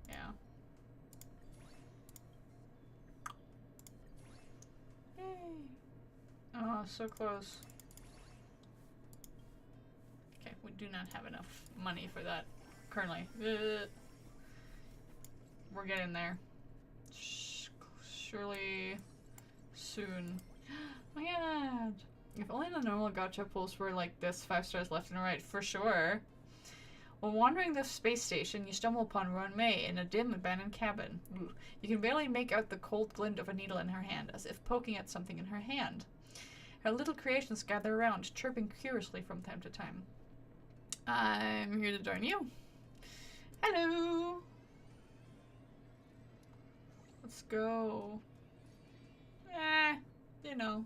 yeah. Yay! Oh, so close. Okay, we do not have enough money for that currently. We're getting there. Surely soon. Oh my god! If only the normal gacha pulls were like this, 5 stars left and right, for sure. While wandering the space station, you stumble upon Ron May in a dim, abandoned cabin. Ooh. You can barely make out the cold glint of a needle in her hand, as if poking at something in her hand. Her little creations gather around, chirping curiously from time to time. I'm here to join you. Hello! Let's go. You know.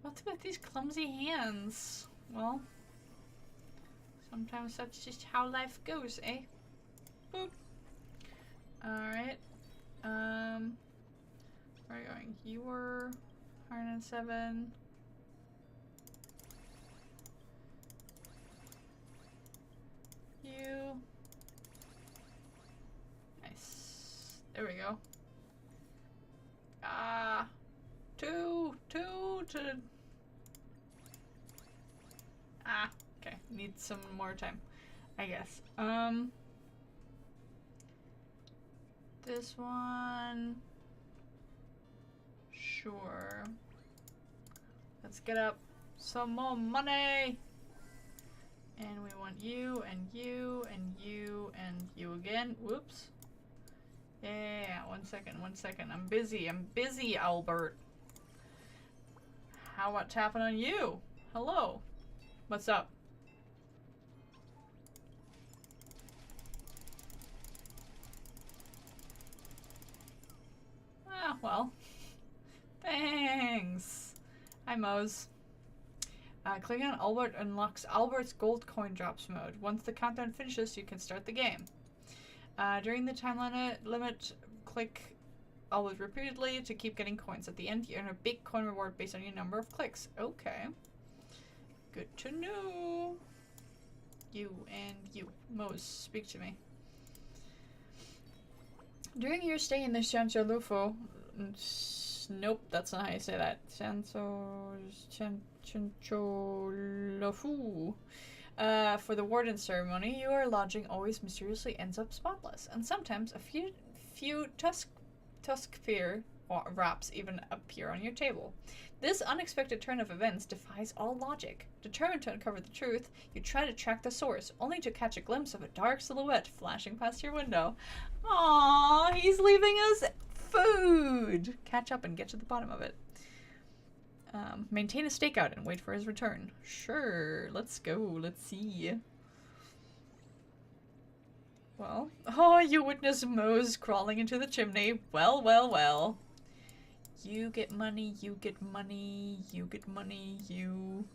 What's with these clumsy hands? Well, sometimes that's just how life goes, eh? Boop. Alright. Where are you going? You were 107. You. Nice. There we go. Two to... okay. Need some more time, I guess. This one... Sure. Let's get up some more money! And we want you, and you, and you, and you again. Whoops. Yeah, one second. I'm busy, Albert. How about tapping on you? Hello. What's up? Ah, well. Thanks. Hi, Mose. Clicking on Albert unlocks Albert's gold coin drops mode. Once the countdown finishes, you can start the game. During the time limit, click Albert repeatedly to keep getting coins. At the end, you earn a big coin reward based on your number of clicks. Okay. Good to know. You and you. Mose, speak to me. During your stay in the Chancelufo... Nope, that's not how you say that. Chancholofu. For the warden ceremony, your lodging always mysteriously ends up spotless, and sometimes a few tuskfear wraps even appear on your table. This unexpected turn of events defies all logic. Determined to uncover the truth, you try to track the source, only to catch a glimpse of a dark silhouette flashing past your window. Aww, he's leaving us food! Catch up and get to the bottom of it. Maintain a stakeout and wait for his return. Sure, let's go. Let's see. Well, oh, you witness Mose crawling into the chimney. Well, well, well. You get money, you get money, you get money, you.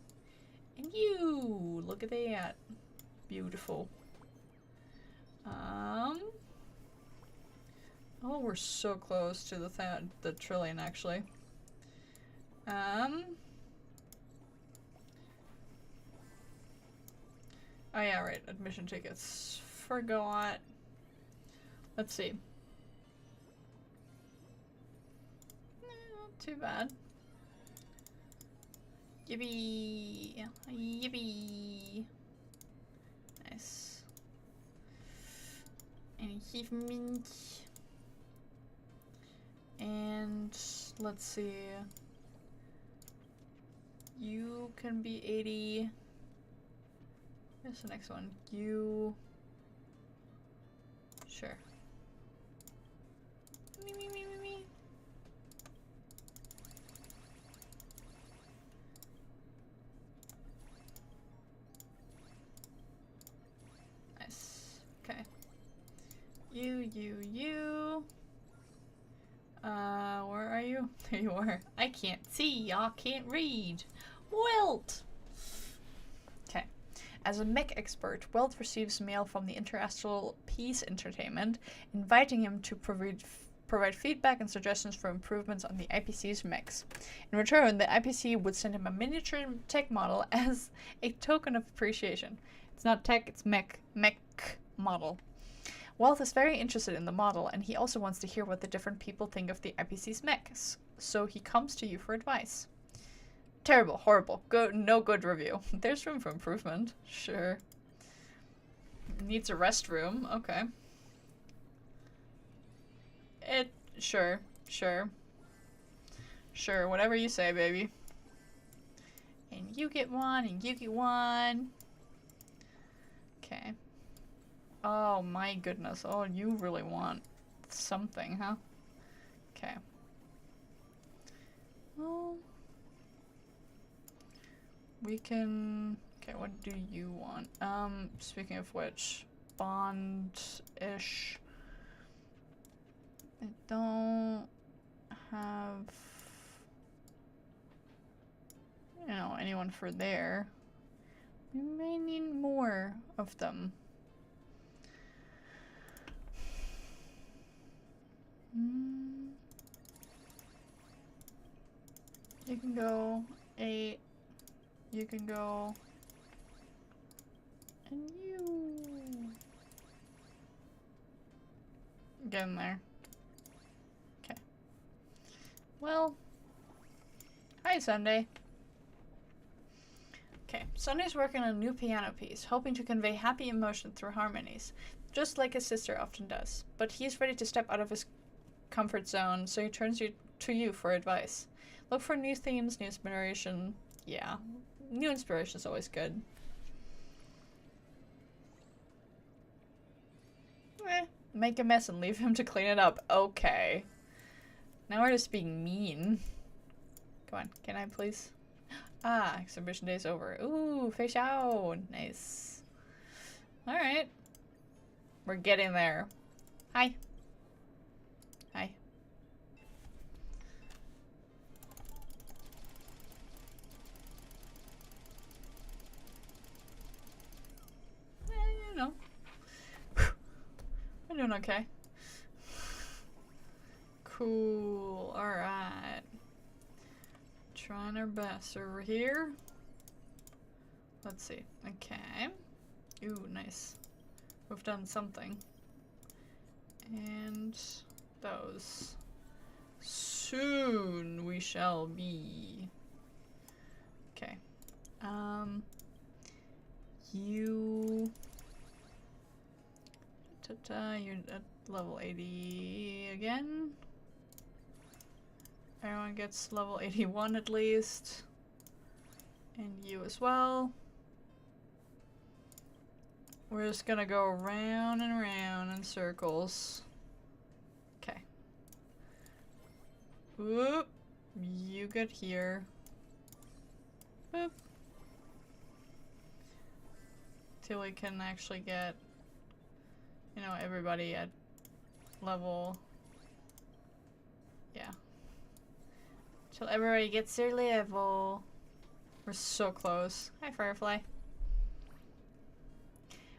And you! Look at that. Beautiful. Oh, we're so close to the trillion, actually. Oh yeah, right. Admission tickets. Forgot. Let's see. Not too bad. Yippee! Yippee! Nice. And achievement. And let's see. You can be 80. Here's the next one. You. Sure. Me. You. Where are you? There you are. I can't see. I can't read. Wilt! Okay. As a mech expert, Wilt receives mail from the Interastral Peace Entertainment, inviting him to provide feedback and suggestions for improvements on the IPC's mechs. In return, the IPC would send him a miniature tech model as a token of appreciation. It's not tech, it's mech model. Walt is very interested in the model, and he also wants to hear what the different people think of the IPC's mechs, so he comes to you for advice. Terrible, horrible, good, no good review. There's room for improvement. Sure. Needs a restroom. Okay. Sure. Sure, whatever you say, baby. And you get one, and you get one. Okay. Oh my goodness. Oh, you really want something, huh? Okay. Well, we can... Okay, what do you want? Speaking of which, bond-ish. I don't have, you know, anyone for there. We may need more of them. You can go 8. You can go. And you. Get in there. Okay. Well. Hi, Sunday. Okay, Sunday's working on a new piano piece, hoping to convey happy emotion through harmonies, just like his sister often does. But he's ready to step out of his comfort zone, so he turns to you for advice. Look for new themes, new inspiration. Yeah, new inspiration is always good. Make a mess and leave him to clean it up. Okay. Now we're just being mean. Come on, can I please? Ah, exhibition day's over. Ooh, fish out. Nice. Alright. We're getting there. Hi. Hi. You know. We're doing okay. Cool. Alright. Trying our best over here. Let's see. Okay. Ooh, nice. We've done something. And those. Soon we shall be. Okay. You. You're at level 80 again. Everyone gets level 81 at least. And you as well. We're just gonna go around and around in circles. Okay. Whoop. You get here. Boop. Till we can actually get, you know, everybody at level. Yeah. Till everybody gets their level. We're so close. Hi, Firefly.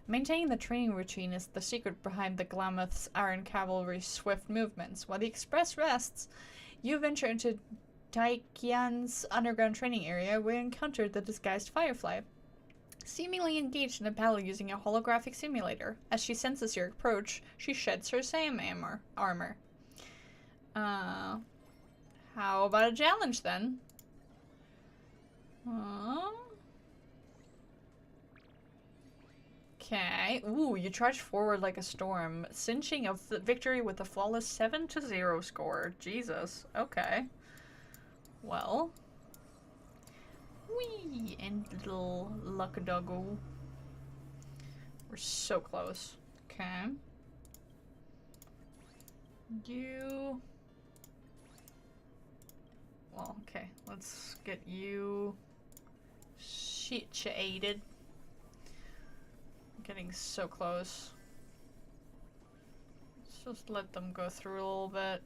Maintaining the training routine is the secret behind the Glamoth's Iron Cavalry's swift movements. While the Express rests, you venture into Taikian's underground training area where you encountered the disguised Firefly. Seemingly engaged in a battle using a holographic simulator, as she senses your approach, she sheds her same armor. How about a challenge then? Okay. Ooh, you charge forward like a storm, cinching a victory with a flawless 7-0 score. Jesus. Okay. Well. Whee! And little luck doggo. We're so close. Okay. You. Well, okay. Let's get you situated. Getting so close. Let's just let them go through a little bit.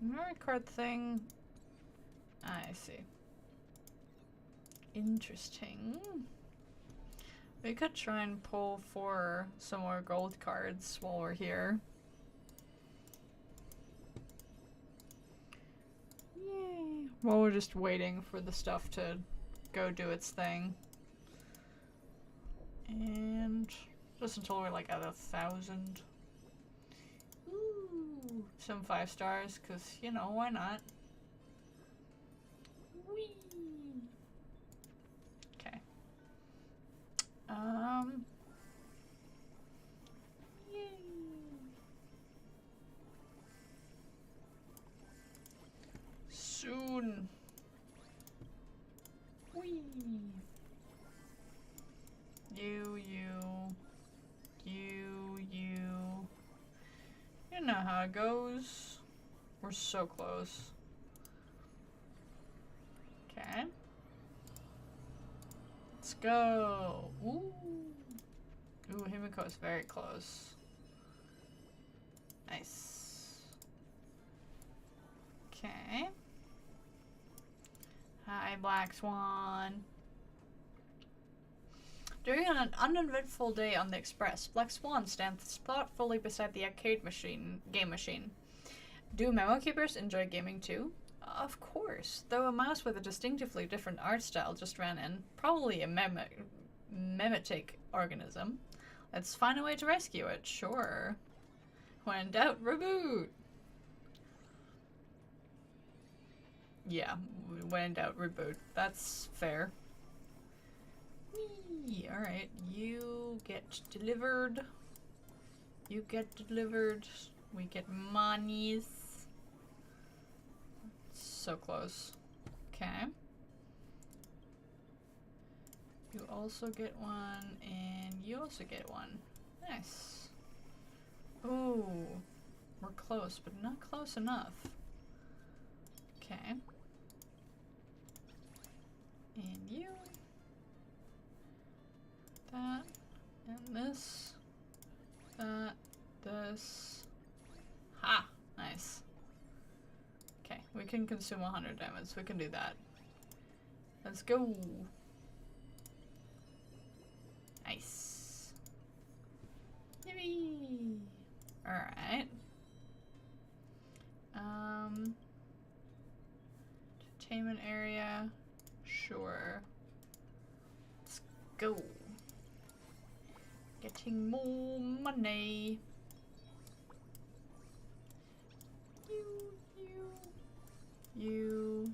Memory card thing. I see. Interesting. We could try and pull for some more gold cards while we're here. Yay. While we're just waiting for the stuff to go do its thing. And just until we're like at 1,000. Ooh, some 5 stars, cause you know, why not? Whee! Okay. Yay. Soon. Whee! You. You know how it goes. We're so close. Okay. Let's go. Ooh. Ooh, Himiko is very close. Nice. Okay. Hi, Black Swan. During an uneventful day on the Express, Black Swan stands thoughtfully beside the game machine. Do memo keepers enjoy gaming too? Of course, though a mouse with a distinctively different art style just ran in, probably a memetic organism. Let's find a way to rescue it, sure. When in doubt, reboot! Yeah, when in doubt, reboot. That's fair. Alright, you get delivered. You get delivered. We get monies. So close. Okay. You also get one, and you also get one. Nice. Ooh. We're close, but not close enough. Okay. And you. That. And this. That. This. Ha! Nice. Okay, we can consume 100 damage. We can do that. Let's go. Nice. Yippee! Alright. Entertainment area. Sure. Let's go. Getting more money. You.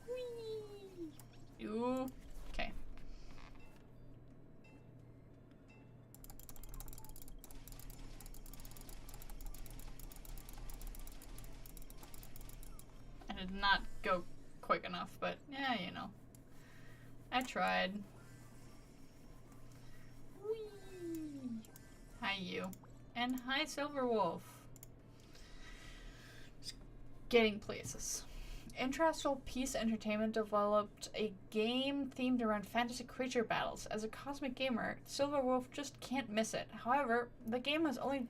Whee! You. Okay. I did not go quick enough, but yeah, you know. I tried. Whee! Hi, you. And hi, Silver Wolf. Getting places. International Peace Entertainment developed a game themed around fantasy creature battles. As a cosmic gamer, Silver Wolf just can't miss it. However, the game has only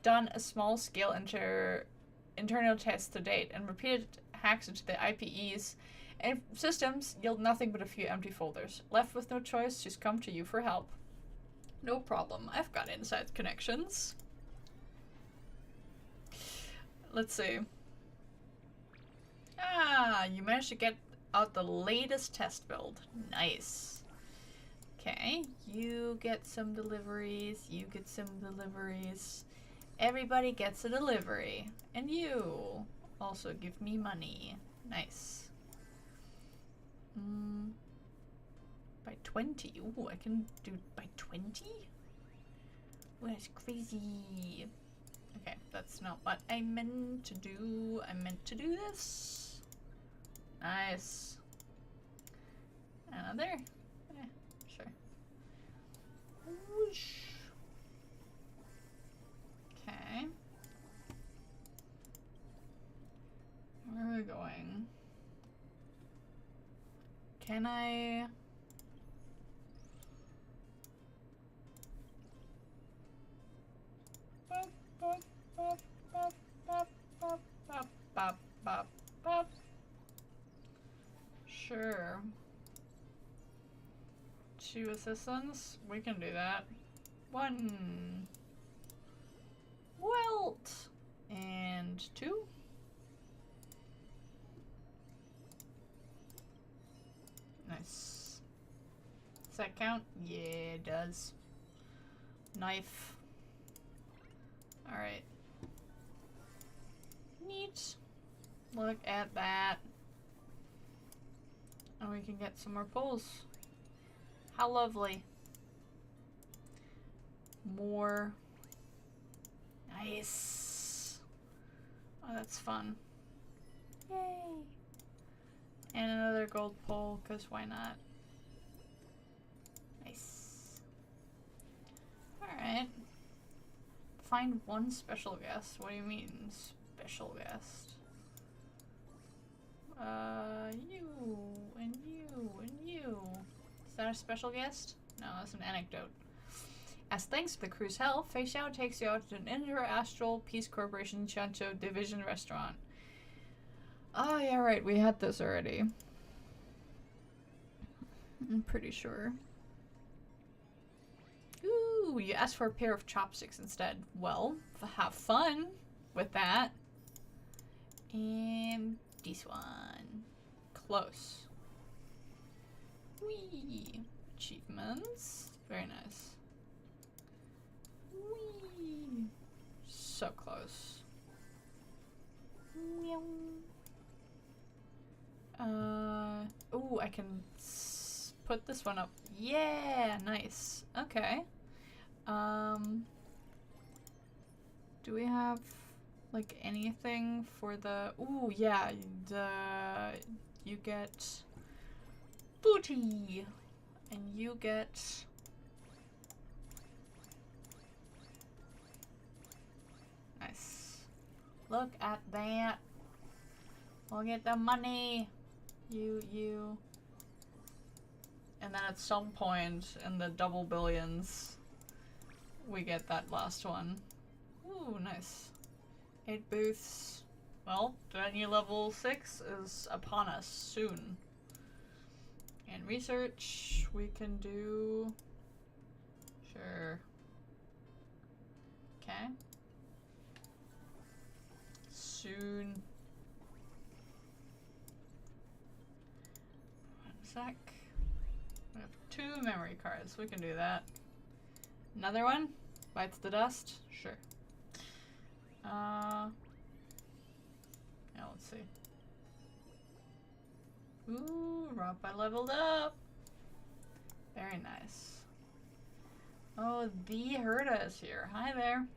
done a small scale internal tests to date, and repeated hacks into the IPEs and systems yield nothing but a few empty folders. Left with no choice, she's come to you for help. No problem, I've got inside connections. Let's see. Ah, you managed to get out the latest test build. Nice. Okay, you get some deliveries, you get some deliveries. Everybody gets a delivery. And you also give me money. Nice. By 20. Ooh, I can do by 20? Ooh, that's crazy. Okay, that's not what I meant to do. I meant to do this. Nice. Another? Sure. Whoosh. Okay. Where are we going? Can I... 2 assistants. We can do that. 1 welt and 2. Nice. Does that count? Yeah, it does. Knife. Alright. Neat. Look at that. And we can get some more pulls. How lovely. More. Nice. Oh, that's fun. Yay. And another gold pull, because why not? Nice. Alright. Find 1 special guest. What do you mean, special guest? You, and you, and you. Is that a special guest? No, that's an anecdote. As thanks for the crew's help, Fei Xiao takes you out to an inter-astral Peace Corporation Chancho Division restaurant. Oh, yeah, right. We had this already. I'm pretty sure. Ooh, you asked for a pair of chopsticks instead. Well, have fun with that. And this one. Close. Whee! Achievements. Very nice. Whee! So close. Meow. Ooh, I can put this one up. Yeah, nice. Okay. Do we have like anything for the? Ooh, yeah. You get booty, and you get. Nice. Look at that. We'll get the money. You. And then at some point in the double billions, we get that last one. Ooh, nice. 8 booths. Well, venue level 6 is upon us soon. And research, we can do... Sure. Okay. Soon. 1 sec. We have 2 memory cards. We can do that. Another one? Bites the dust? Sure. Yeah, let's see. Ooh, Rob, I leveled up. Very nice. Oh, the Herda is here. Hi there.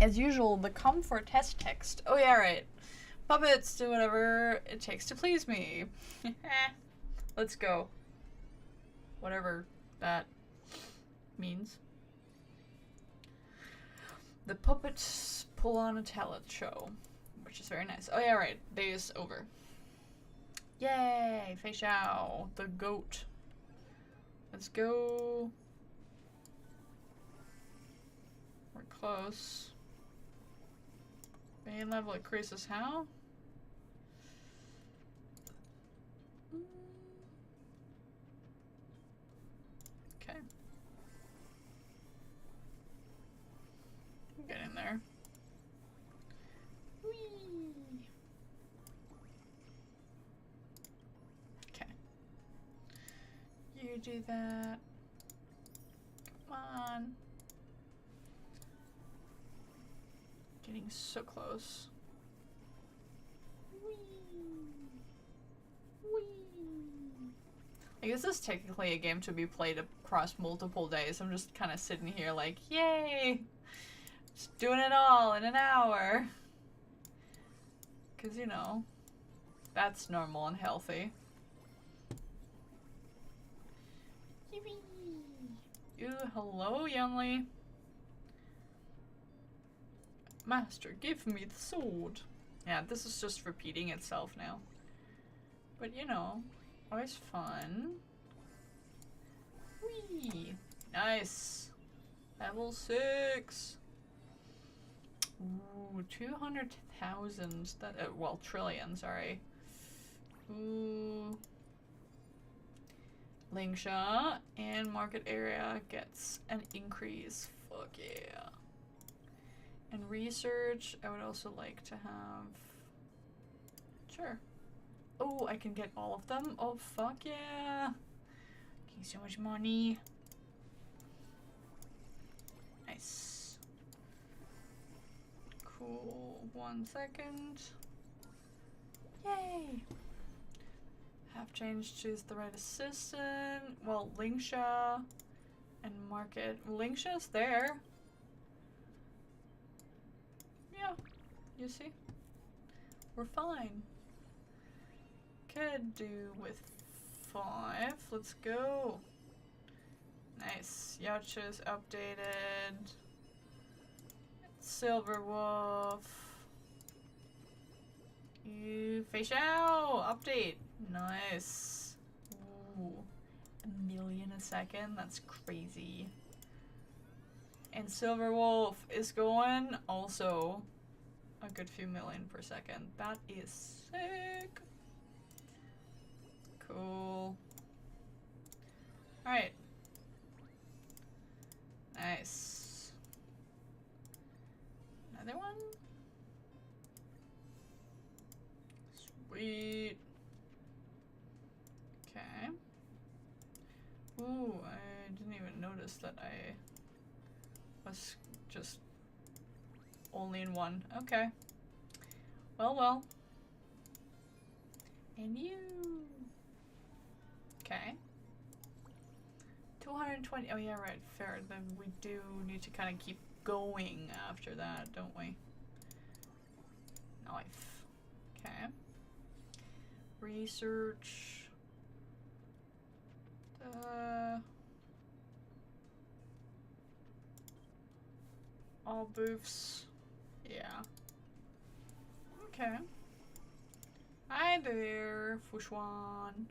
As usual, the come for test text. Oh yeah, right. Puppets do whatever it takes to please me. Let's go. Whatever that means. The puppets pull on a talent show, which is very nice. Oh yeah, right. Day is over. Yay! Fei Xiao, the goat. Let's go. We're close. Main level increases how? Okay. Get in there. Whee! Okay. You do that. Come on. Getting so close. Whee! Whee! I guess this is technically a game to be played across multiple days. I'm just kind of sitting here like, yay! Just doing it all in an hour. Because, you know, that's normal and healthy. Ew, hello, Youngly. Master, give me the sword. Yeah, this is just repeating itself now. But, you know, always fun. Whee! Nice. Level 6. Ooh, 200,000. That well, trillion. Sorry. Ooh. Lingsha and market area gets an increase. Fuck yeah. And research, I would also like to have... Sure. Oh, I can get all of them? Oh, fuck yeah. Getting so much money. Nice. Cool. 1 second. Yay! Have changed, choose the right assistant. Well, Lingsha and market. Lingsha's there. Yeah, you see? We're fine. Could do with 5. Let's go. Nice. Yacha's updated. Silver Wolf. You facial update. Nice. Ooh. 1 million a second. That's crazy. And Silver Wolf is going also a good few million per second. That is sick. Cool. Alright. Nice. Another one? Sweet. Okay. Ooh, I didn't even notice that I was just only in one. Okay. Well, well. And you. Okay. 220. Oh, yeah, right. Fair. Then we do need to kind of keep going after that, don't we? Knife. Okay. Research. All booths. Yeah. Okay. Hi there, Fushuan.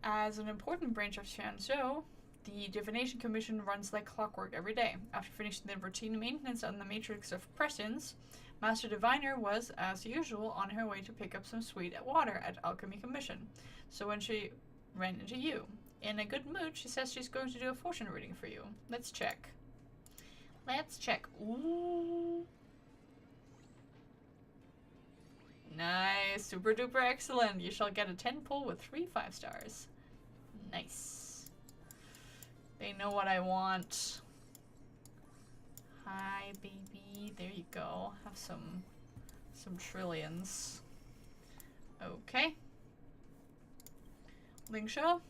As an important branch of Xianzhou, the Divination Commission runs like clockwork every day. After finishing the routine maintenance on the Matrix of Prescience, Master Diviner was, as usual, on her way to pick up some sweet water at Alchemy Commission. So when she ran into you, in a good mood, she says she's going to do a fortune reading for you. Let's check. Let's check. Ooh. Nice. Super duper excellent. You shall get a 10 pull with 3 5 stars. Nice. They know what I want. Hi, baby. There you go. Have some trillions. Okay. Lingsha.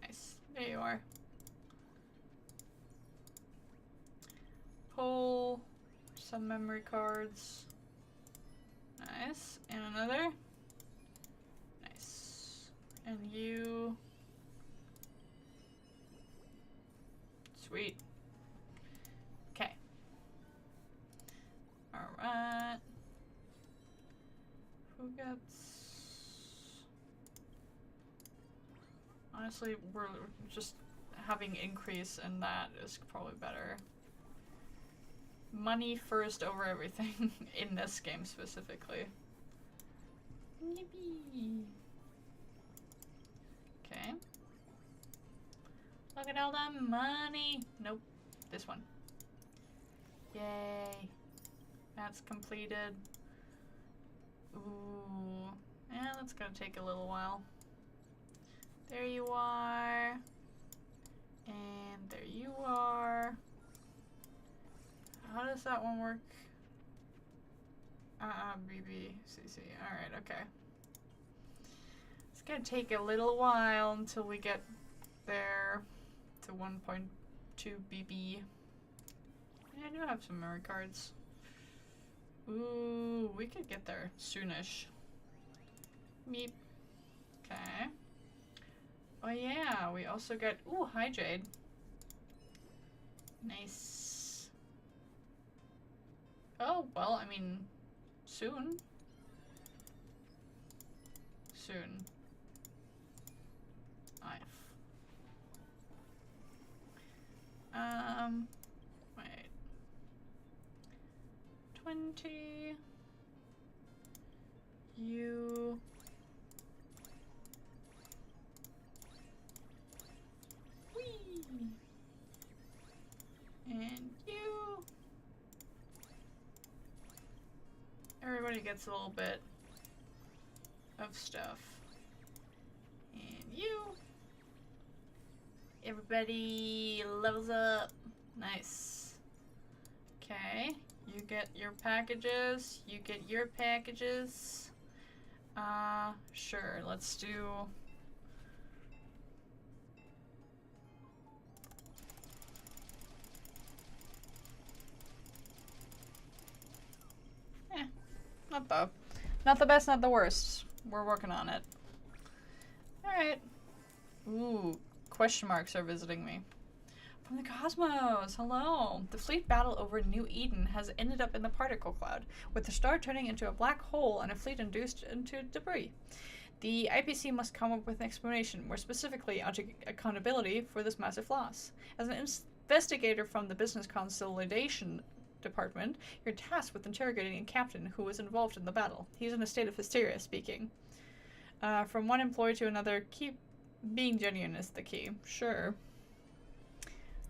Nice. There you are. Pull some memory cards. Nice. And another. Nice. And you. Sweet. Okay. Alright. Who gets... Honestly, we're just having increase in that is probably better. Money first over everything in this game specifically. Yippee. Okay. Look at all that money. Nope. This one. Yay. That's completed. Ooh. Yeah, that's gonna take a little while. There you are. And there you are. How does that one work? BBCC. Alright, okay. It's gonna take a little while until we get there to 1.2 BB. Yeah, I do have some memory cards. Ooh, we could get there soonish. Meep. Okay. Oh yeah, we also get... Ooh, hi Jade. Nice. Oh, well, I mean, soon. Soon. Wait. 20. You. Whee! And you. Everybody gets a little bit of stuff. And you. Everybody levels up. Nice. Okay. You get your packages. You get your packages. Sure. Let's do... Not the... Not the best, not the worst. We're working on it. Alright. Ooh. Question marks are visiting me. From the cosmos, hello. The fleet battle over New Eden has ended up in the particle cloud, with the star turning into a black hole and a fleet induced into debris. The IPC must come up with an explanation, more specifically accountability for this massive loss. As an investigator from the Business Consolidation Department, you're tasked with interrogating a captain who was involved in the battle. He's in a state of hysteria, speaking. From one employee to another, keep being genuine is the key. Sure.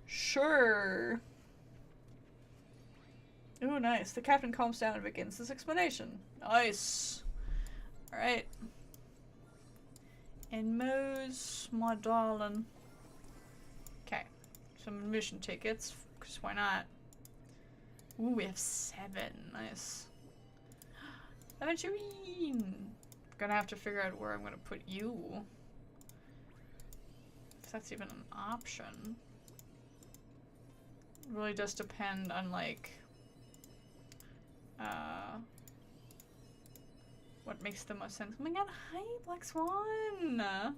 Sure. Ooh, nice. The captain calms down and begins his explanation. Nice. Alright. And Moe's, my darling. Okay. Some admission tickets, because why not? Ooh, we have 7. Nice. Aventurine! Gonna have to figure out where I'm gonna put you. If that's even an option. It really does depend on, like, what makes the most sense. Oh my god, hi, Black Swan!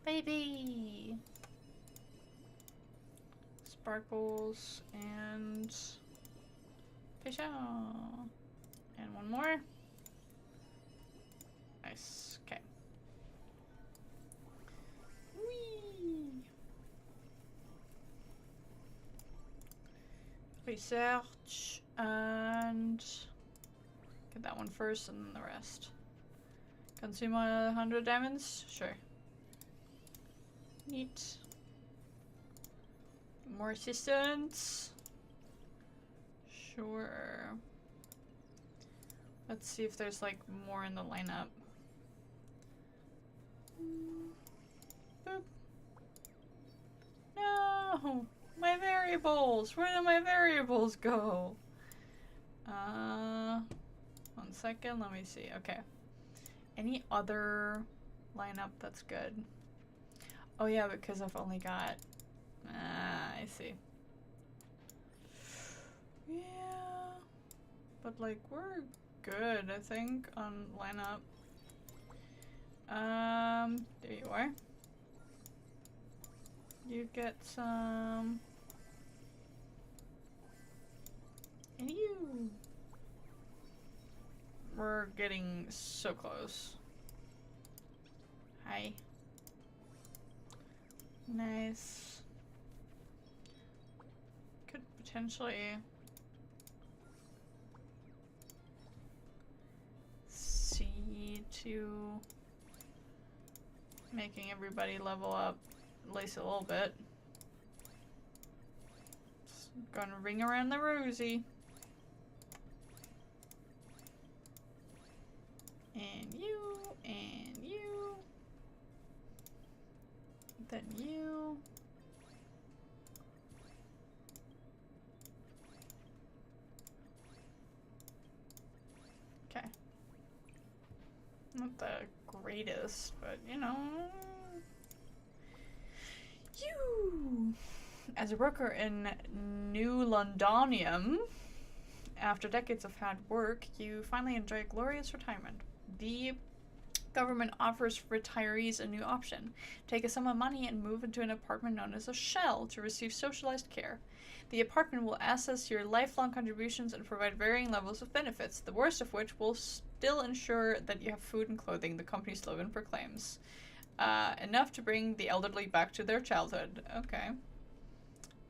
Baby! Sparkles and... Fish out. And one more. Nice. Okay. Whee! Research and get that one first and then the rest. Consume 100 diamonds? Sure. Neat. More assistants? Sure. Let's see if there's like more in the lineup. Boop. No! My variables! Where did my variables go? 1 second, let me see. Okay. Any other lineup that's good? Oh yeah, because I've only got... I see. Yeah. But like, we're good, I think, on lineup. There you are. You get some... And you... We're getting so close. Hi. Nice. Could potentially... see to... making everybody level up at least a little bit. Just gonna ring around the rosy. And you, and you. Then you. Okay. Not the greatest, but you know. You! As a worker in New Londonium, after decades of hard work, you finally enjoy glorious retirement. The government offers retirees a new option. Take a sum of money and move into an apartment known as a shell to receive socialized care. The apartment will assess your lifelong contributions and provide varying levels of benefits, the worst of which will still ensure that you have food and clothing, the company's slogan proclaims. Enough to bring the elderly back to their childhood. Okay.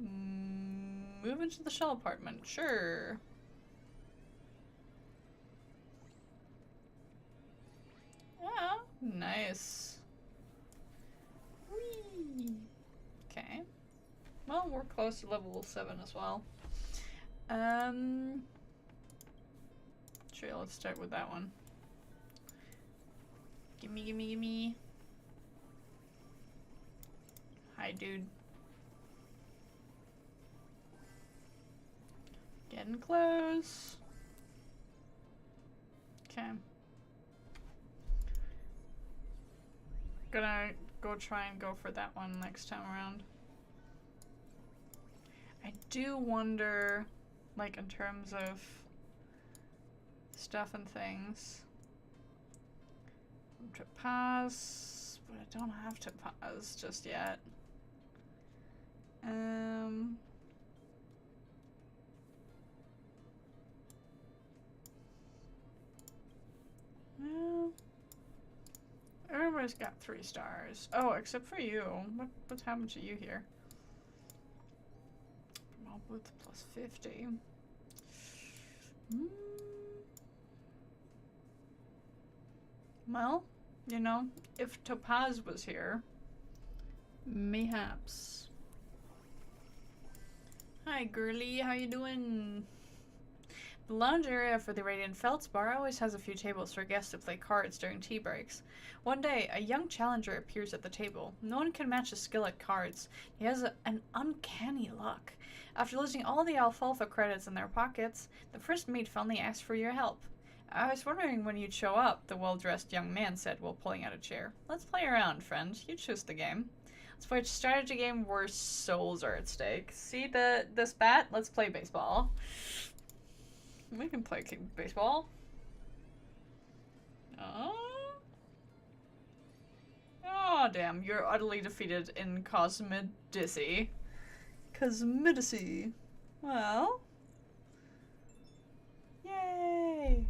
Move into the shell apartment. Sure. Nice. Whee! Okay. Well, we're close to level 7 as well. Sure, let's start with that one. Gimme, gimme, gimme. Hi, dude. Getting close. Okay. Gonna go try and go for that one next time around. I do wonder, like, in terms of stuff and things. To pause, but I don't have to pause just yet. Well, everybody's got 3 stars. Oh, except for you. What's happened to you here? Promote with plus 50. Well, you know, if Topaz was here, mayhaps. Hi, girly. How you doing? The lounge area for the Radiant Feldspar always has a few tables for guests to play cards during tea breaks. One day, a young challenger appears at the table. No one can match his skill at cards. He has an uncanny luck. After losing all the alfalfa credits in their pockets, the first mate finally asked for your help. I was wondering when you'd show up, the well-dressed young man said while pulling out a chair. Let's play around, friend. You choose the game. Let's play a strategy game where souls are at stake. See this bat? Let's play baseball. We can play baseball. Oh, damn. You're utterly defeated in Cosmidicy. Cosmidicy. Well. Yay.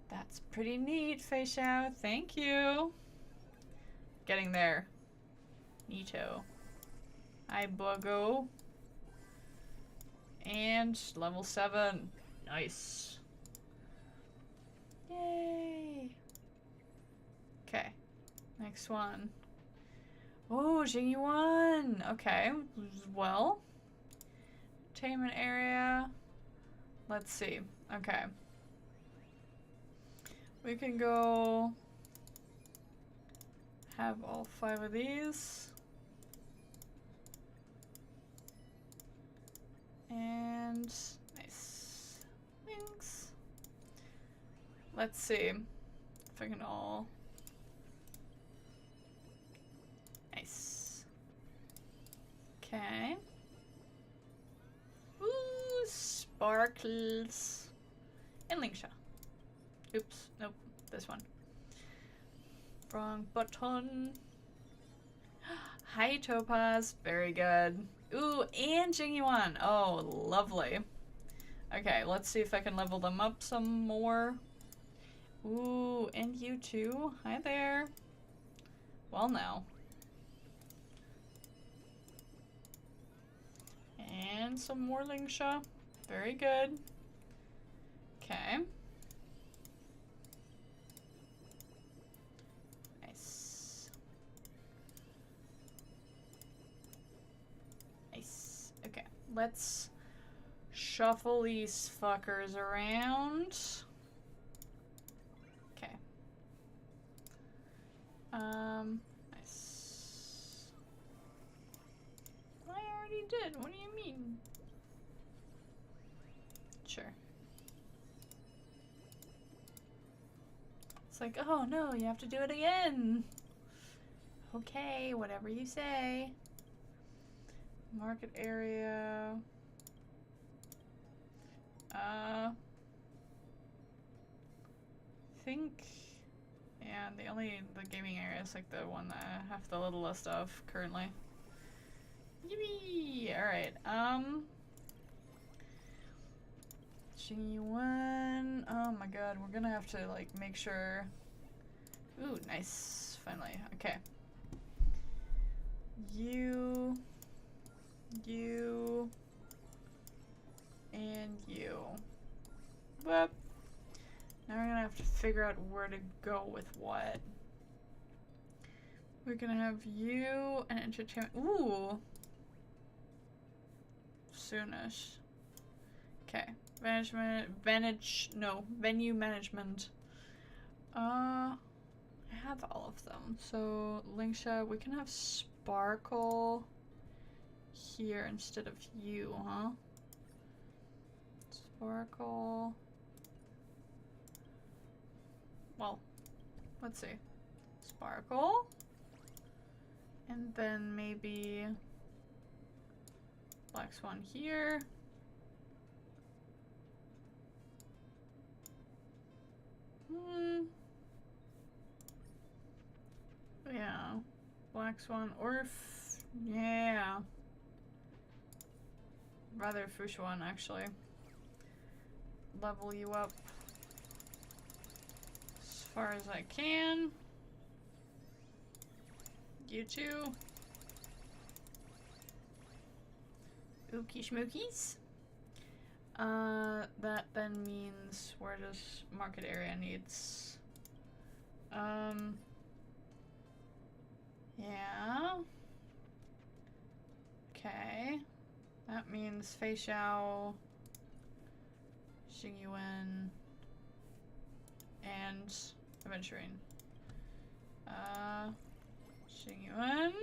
That's pretty neat, Feishao. Thank you. Getting there. Neato. Hi, Buggo. And level 7. Nice. Yay. Okay. Next one. Oh, Jingyuan. Okay. Well. Entertainment area. Let's see. Okay. We can go have all 5 of these. And nice. Thanks. Let's see if I can all. Nice. Okay. Ooh, sparkles. And Lingsha. Oops, nope, this one. Wrong button. Hi, Topaz. Very good. Ooh, and Jingyuan. Oh, lovely. Okay, let's see if I can level them up some more. Ooh, and you too. Hi there. Well, now. And some more Lingsha. Very good. Okay. Nice. Nice. Okay, let's shuffle these fuckers around. Okay. Nice. I already did. What do you mean? Sure. It's like, oh no, you have to do it again. Okay, whatever you say. Market area. Think, yeah, the gaming area is like the one that I have the littlest of currently. Yippee! Alright, G1. Oh my god, we're gonna have to like make sure. Ooh, nice. Finally. Okay. You, and you. Whoop. Now we're gonna have to figure out where to go with what. We're gonna have you and entertainment. Ooh. Soonish. Okay. Venue management. I have all of them. So, Linksha, we can have Sparkle here instead of you, huh? Sparkle. Well, let's see. Sparkle. And then maybe Black Swan here. Yeah. Black Swan or yeah. Rather Fushuan actually. Level you up as far as I can. You too. Ookie schmookies. That then means where does market area needs? Yeah. Okay. That means Fei Xiao, Xingyuan, and Aventurine. Xingyuan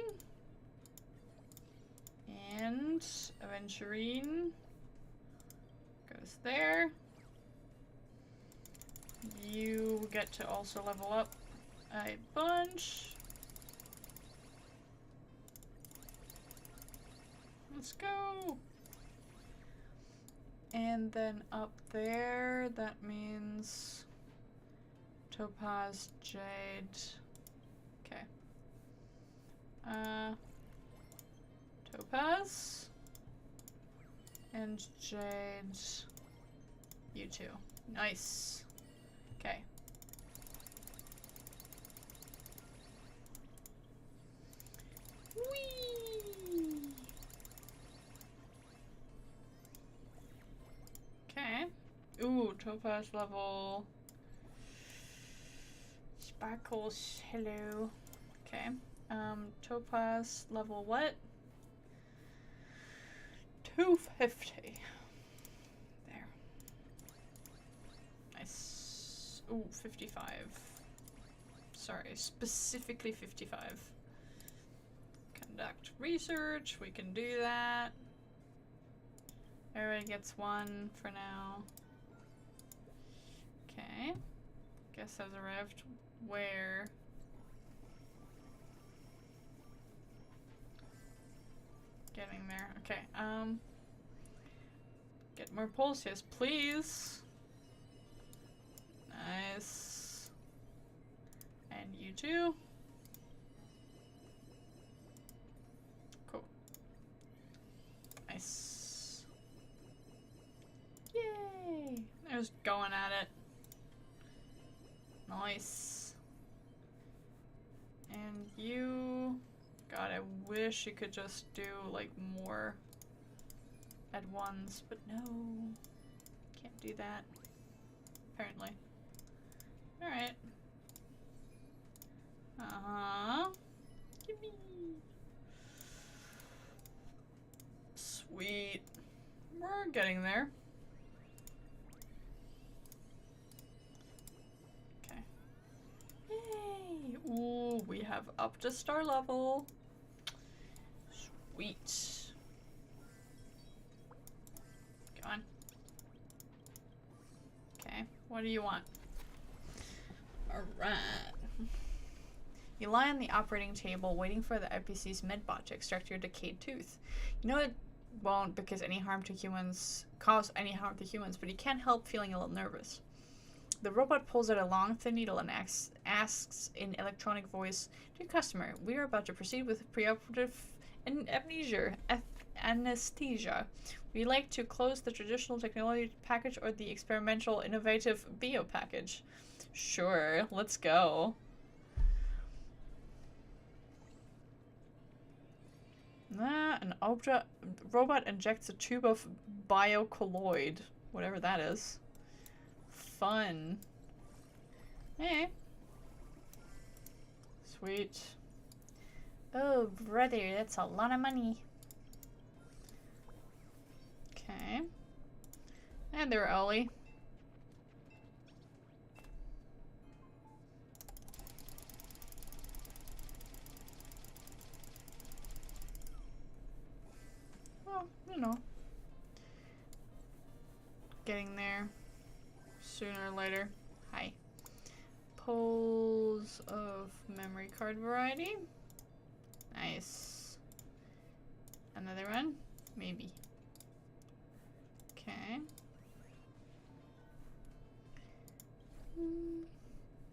and Aventurine goes there. You get to also level up a bunch. Let's go. And then up there, that means Topaz, Jade. Okay. Topaz and Jade. You two. Nice. Okay. Whee! Okay. Ooh, Topaz level. Sparkles, hello. Okay. Topaz level what? 250. There. Nice. Ooh, 55. Sorry, specifically 55. Conduct research, we can do that. Everybody gets one for now. Okay. Guess has arrived where? Getting there. Okay, get more pulls, yes, please. Nice. And you too. Cool. Nice. Yay! I was going at it. Nice. And you... God, I wish you could just do, like, more at once, but no. Can't do that. Apparently. Alright. Uh-huh. Gimme. Sweet. We're getting there. Okay. Yay! Ooh, we have up to star level. Sweet. Go on. Okay, what do you want? Alright. You lie on the operating table waiting for the NPC's medbot to extract your decayed tooth. You know it won't because cause any harm to humans, but you can't help feeling a little nervous. The robot pulls out a long, thin needle and asks in electronic voice, "Dear customer, we are about to proceed with preoperative anesthesia. Would you like to close the traditional technology package or the experimental innovative bio package?" Sure, let's go. An robot injects a tube of biocolloid, whatever that is. Fun. Hey. Sweet. Oh, brother, that's a lot of money. Okay. And there, Ollie. Well, you know. Getting there. Sooner or later. Hi. Pulls of memory card variety. Nice. Another one? Maybe. Okay.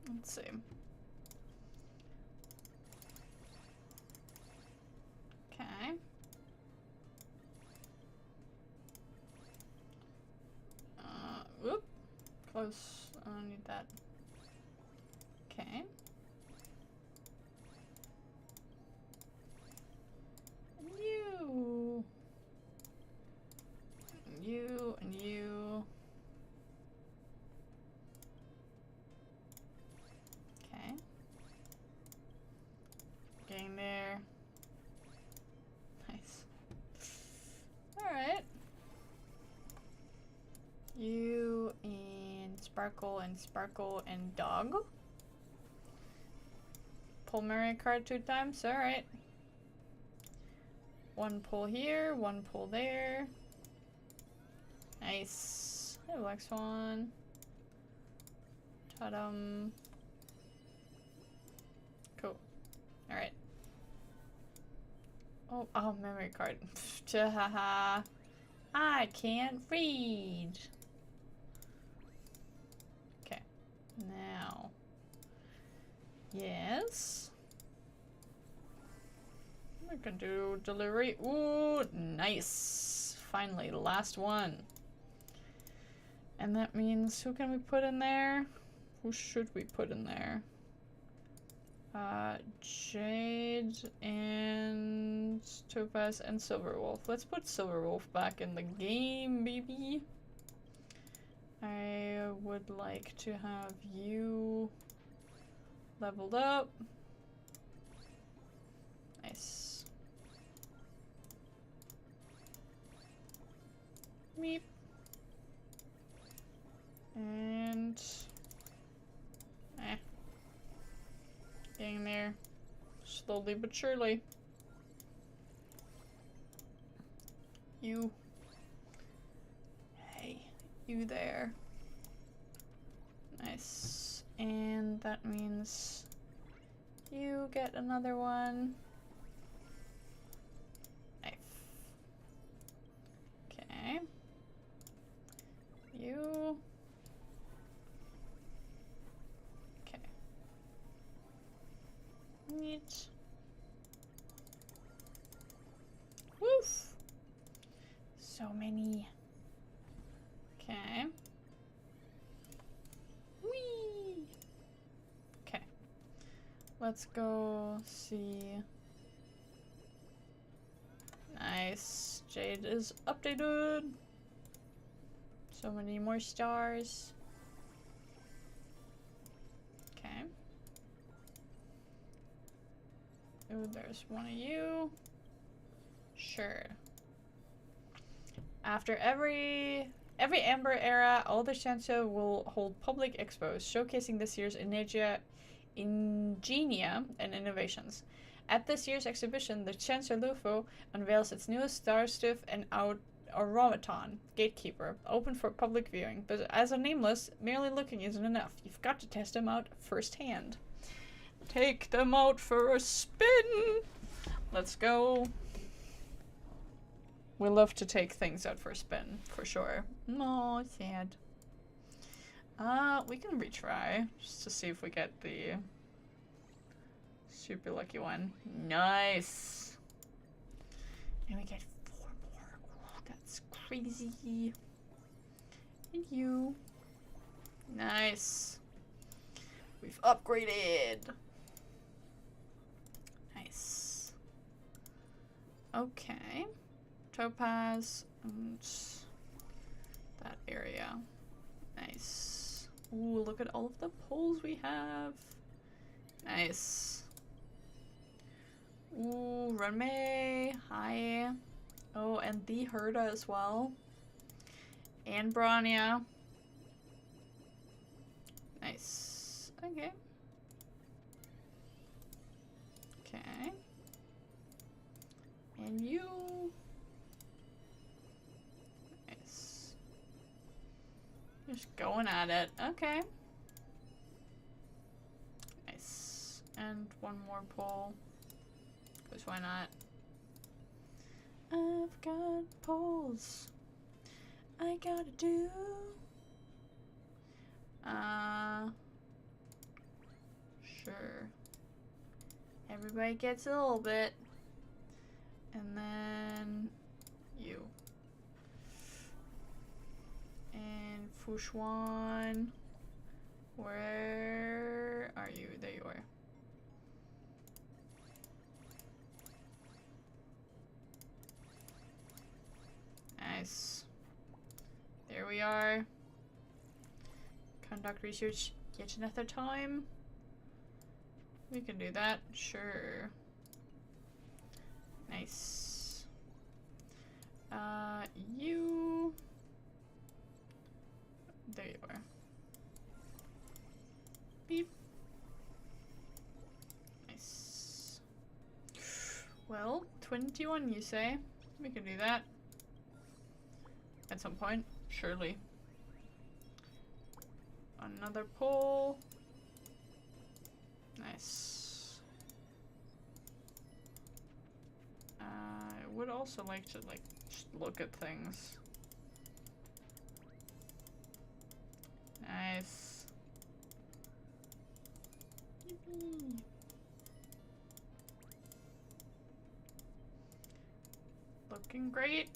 Let's see. Okay. Whoop. Close. I don't need that. Okay. And you. And you. And you. Okay. Getting there. Nice. Alright. You and Sparkle and Dog. Pull memory card 2 times, alright. 1 pull here, 1 pull there. Nice. Hey, Black Swan. Ta-dum. Cool. Alright. Oh, memory card. Chahaha. I can't read. Okay. Now. Yes. We can do delivery. Ooh, nice. Finally, the last one. And that means who can we put in there? Who should we put in there? Jade and Topaz and Silverwolf. Let's put Silverwolf back in the game, baby. I would like to have you leveled up. Nice. Meep. And getting there slowly but surely. You. Hey, you there. Nice. And that means you get another one. Nice. Okay. You. Neat. Woof. So many. Okay. Whee. Okay. Let's go see. Nice. Jade is updated. So many more stars. Okay. Ooh, there's one of you. Sure. After every Amber era, all the Shanxia will hold public expos showcasing this year's ingenia and innovations. At this year's exhibition, the Chancellor Lufo unveils its newest Starstiff and Automaton, Gatekeeper, open for public viewing. But as a nameless, merely looking isn't enough. You've got to test them out firsthand. Take them out for a spin! Let's go. We love to take things out for a spin, for sure. No, sad. We can retry, just to see if we get the super lucky one. Nice! And we get 4 more. Ooh, that's crazy. And you. Nice. We've upgraded. Nice. Okay. Topaz and that area. Nice. Ooh, look at all of the poles we have. Nice. Ooh, Renmei. Hi. Oh, and the Herda as well. And Bronya. Nice. Okay. Okay. And you. Nice. Just going at it. Okay. Nice. And one more pull. Because why not? I've got pulls I gotta do. Sure. Everybody gets a little bit. And then you. And Fushuan. Where are you? There you are. Nice. There we are. Conduct research yet another time. We can do that, sure. Nice. You. There you are. Beep. Nice. Well, 21 you say? We can do that. At some point, surely. Another pull. Nice. I would also like to, like, just look at things. Nice. Yippee. Looking great.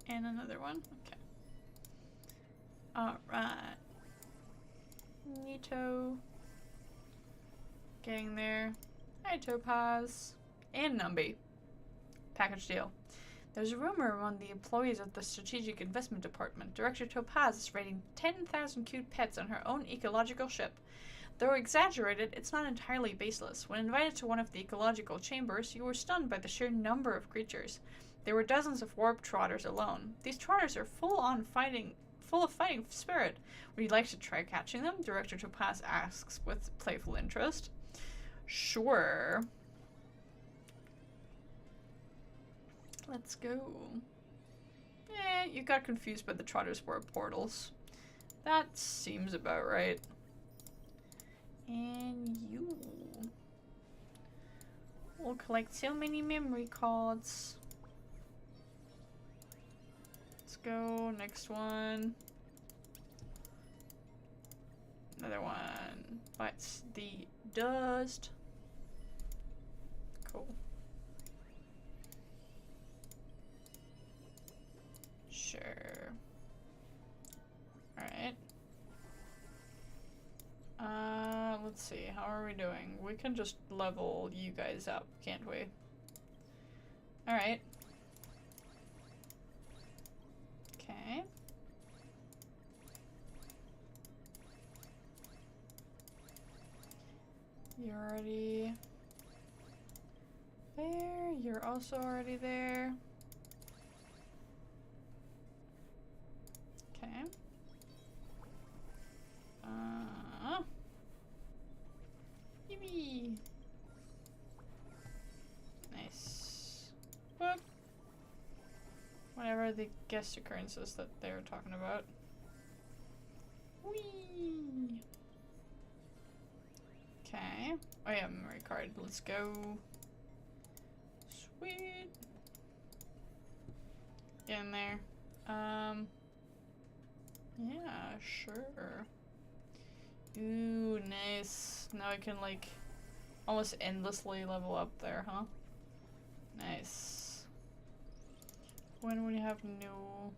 And another one. Okay. Alright. Neato. Getting there. Hi, Topaz. And Numby. Package deal. There's a rumor among the employees of the Strategic Investment Department. Director Topaz is raiding 10,000 cute pets on her own ecological ship. Though exaggerated, it's not entirely baseless. When invited to one of the ecological chambers, you were stunned by the sheer number of creatures. There were dozens of warp trotters alone. These trotters are full of fighting spirit. Would you like to try catching them? Director Topaz asks with playful interest. Sure. Let's go. You got confused by the trotters' warp portals. That seems about right. And you. We'll collect so many memory cards. Let's go. Next one. Another one. Bites the dust. Cool. Sure. Alright. Let's see. How are we doing? We can just level you guys up, can't we? Alright. Okay. You're already there. You're also already there. Okay. Yippee. Nice. Book. Whatever the guest occurrences that they were talking about. Whee! Okay. Oh yeah, memory card. Let's go. Sweet. Get in there. Yeah, sure. Ooh, nice. Now I can, like, almost endlessly level up there, huh? Nice. When we have new...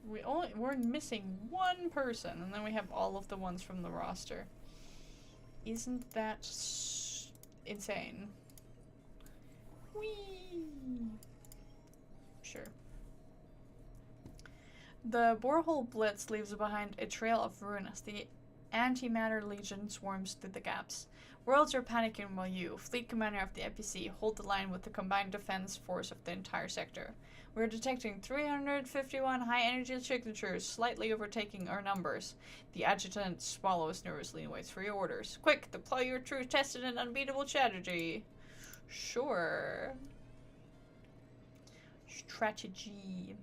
we're missing one person, and then we have all of the ones from the roster. Isn't that insane? Whee! Sure. The borehole blitz leaves behind a trail of ruin as the Antimatter Legion swarms through the gaps. Worlds are panicking while you, Fleet Commander of the APC, hold the line with the combined defense force of the entire sector. We're detecting 351 high-energy signatures, slightly overtaking our numbers. The adjutant swallows nervously and waits for your orders. Quick, deploy your true, tested, and unbeatable strategy. Sure. Strategy.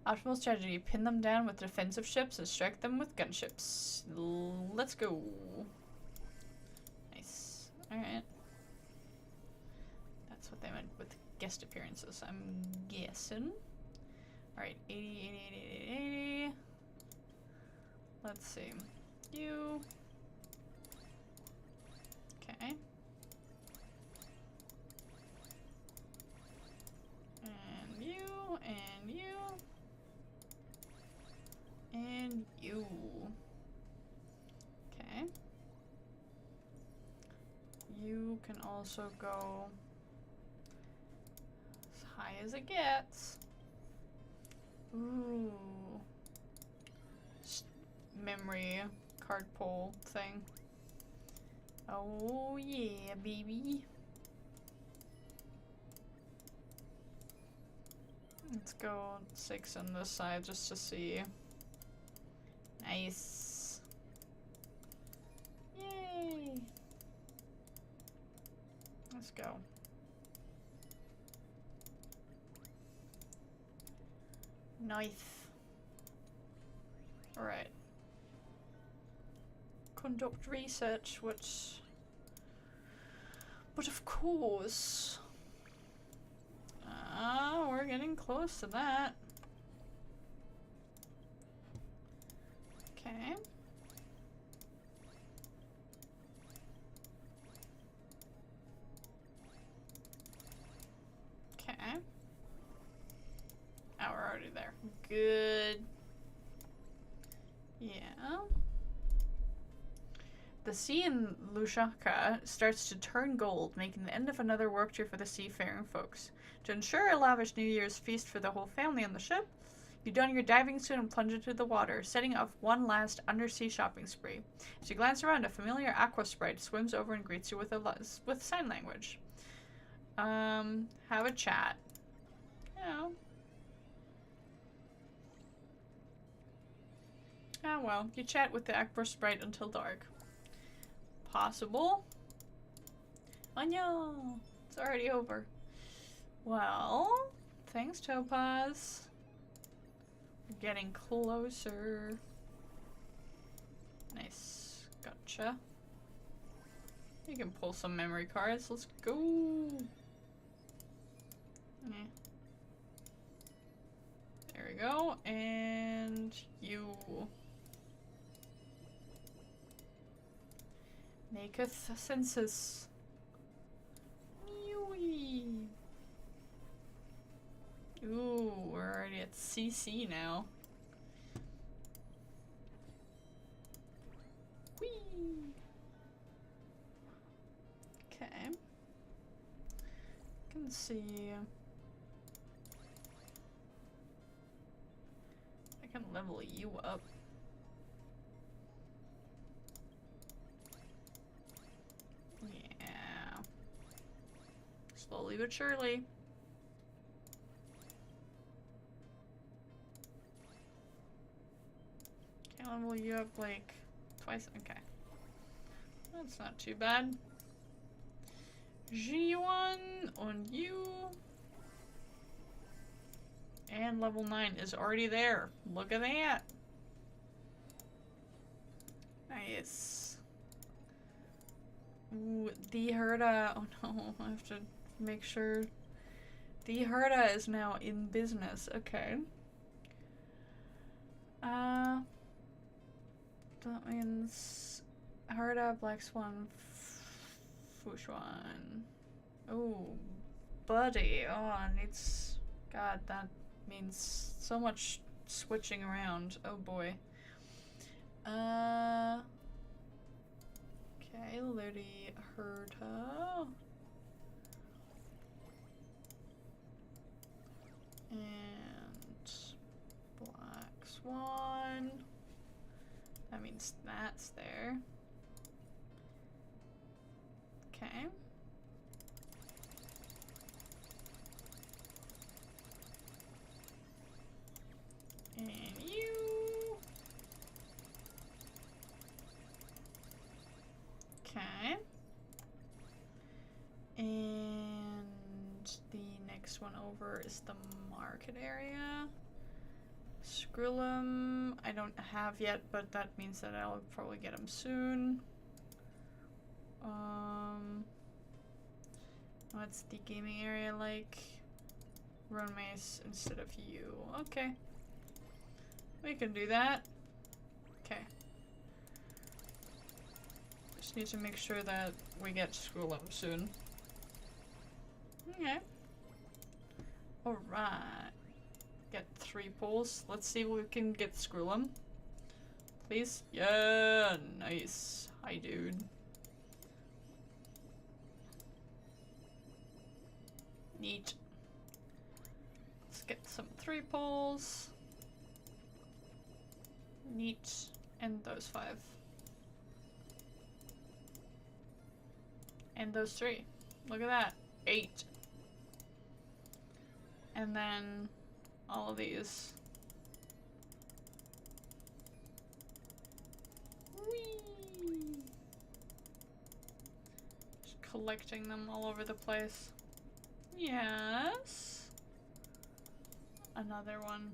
Optimal strategy. Pin them down with defensive ships and strike them with gunships. Let's go. Nice. Alright. That's what they meant with guest appearances, I'm guessing. Alright, 80, 80, 80, 80, 80. Let's see. You. Okay. And you, and you. And you. Okay. You can also go as high as it gets. Ooh. Memory card pull thing. Oh yeah, baby. Let's go 6 on this side just to see. Nice. Yay. Let's go. Nice. Alright. Conduct research, which... But of course... we're getting close to that. Okay. Okay. Oh, we're already there. Good. Yeah. The sea in Lusaka starts to turn gold, making the end of another work trip for the seafaring folks. To ensure a lavish New Year's feast for the whole family on the ship, you don your diving suit and plunge into the water, setting off one last undersea shopping spree. As you glance around, a familiar aqua sprite swims over and greets you with sign language. Have a chat. Oh. Ah, well, you chat with the aqua sprite until dark. Possible? Oh no, it's already over. Well, thanks, Topaz. We're getting closer. Nice. Gotcha. You can pull some memory cards. Let's go. Yeah. There we go. And you. Maketh a census. Ooh, we're already at CC now. Whee! Okay. Can see. I can level you up. Yeah. Slowly but surely. Can level you up like twice? Okay. That's not too bad. G1 on you. And level 9 is already there. Look at that. Nice. Ooh, the Herda. Oh no, I have to make sure. The Herda is now in business. Okay. That means Herda, Black Swan, Fushuan. Oh, buddy. Oh, it needs. God, that means so much switching around. Oh boy. Okay, Lady Herta. And Black Swan. That means that's there. Okay. And you. Okay. And the next one over is the market area. Skrillum, I don't have yet, but that means that I'll probably get him soon. What's the gaming area like? Run maze instead of you. Okay. We can do that. Okay. Just need to make sure that we get Skrillum soon. Okay. Alright. Get 3 pulls. Let's see if we can get Skrillum. Please? Yeah, nice. Hi, dude. Neat. Let's get some 3 pulls. Neat. And those 5. And those 3. Look at that. 8. And then all of these. Whee! Just collecting them all over the place. Yes. Another one.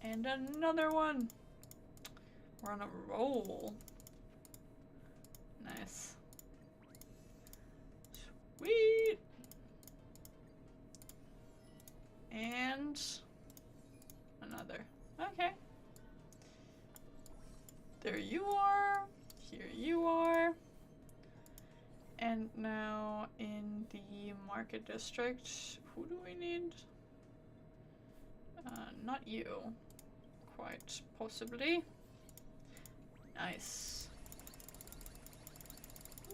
And another one. We're on a roll. Nice. Sweet. And another. Okay. There you are. Here you are. And now in the market district, who do we need? Not you. Quite possibly. Nice.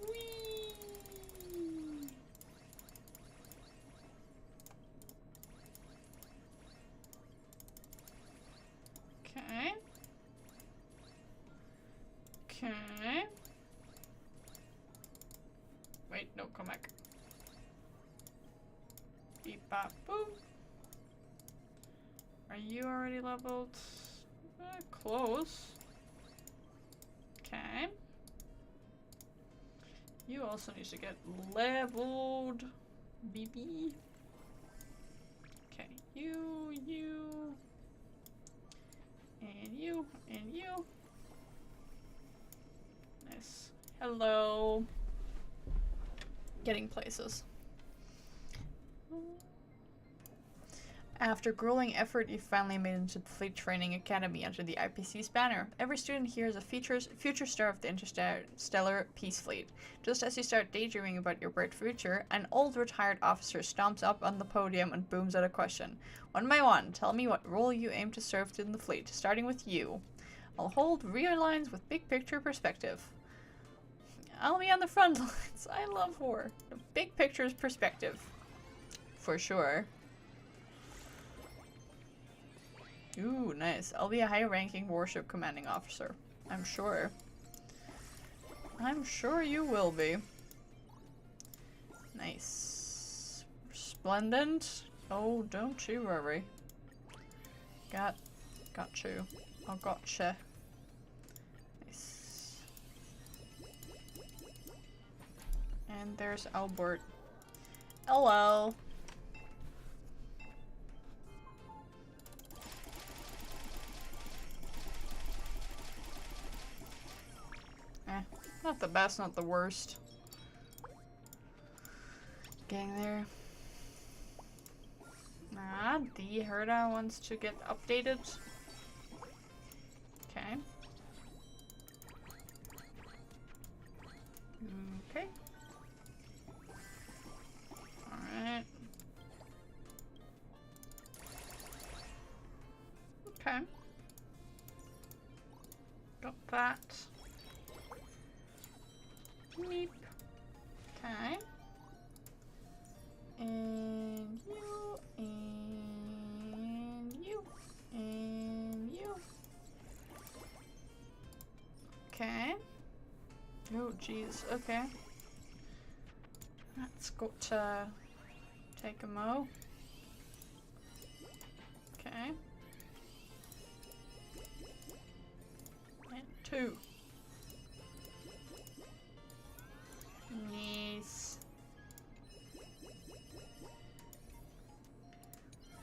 Whee! Okay. Okay. Wait, no, come back. Beep bop boop. Are you already leveled? Close. Okay. You also need to get leveled, BB. Okay, you, and you, and you. Nice. Hello. Getting places. After grueling effort, you finally made it into the Fleet Training Academy under the IPC's banner. Every student here is a future star of the interstellar peace fleet. Just as you start daydreaming about your bright future, an old retired officer stomps up on the podium and booms out a question. One by one, tell me what role you aim to serve in the fleet, starting with you. I'll hold rear lines with big picture perspective. I'll be on the front lines. I love war. The big picture's perspective. For sure. Ooh, nice. I'll be a high-ranking warship commanding officer. I'm sure. I'm sure you will be. Nice. Splendid. Oh, don't you worry. Got you. I gotcha. Nice. And there's Albert. Hello. Not the best, not the worst. Getting there. Ah, the Herda wants to get updated. Okay. Okay. Alright. Okay. Got that. Meep. Okay. And you, and you, and you. Oh, jeez. Okay. Let's go to take a mo. Okay. And 2. Nice.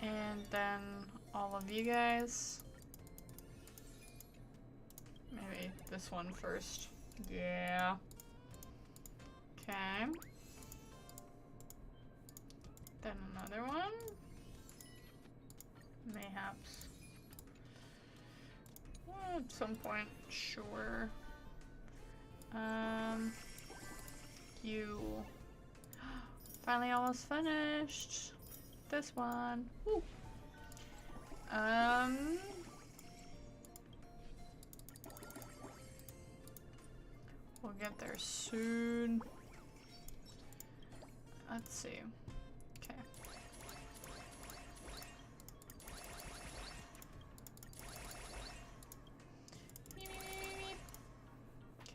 And then all of you guys. Maybe this one first. Yeah. Okay. Then another one. Mayhaps. Well, at some point, sure. You finally almost finished this one. Woo. We'll get there soon. Let's see. Okay.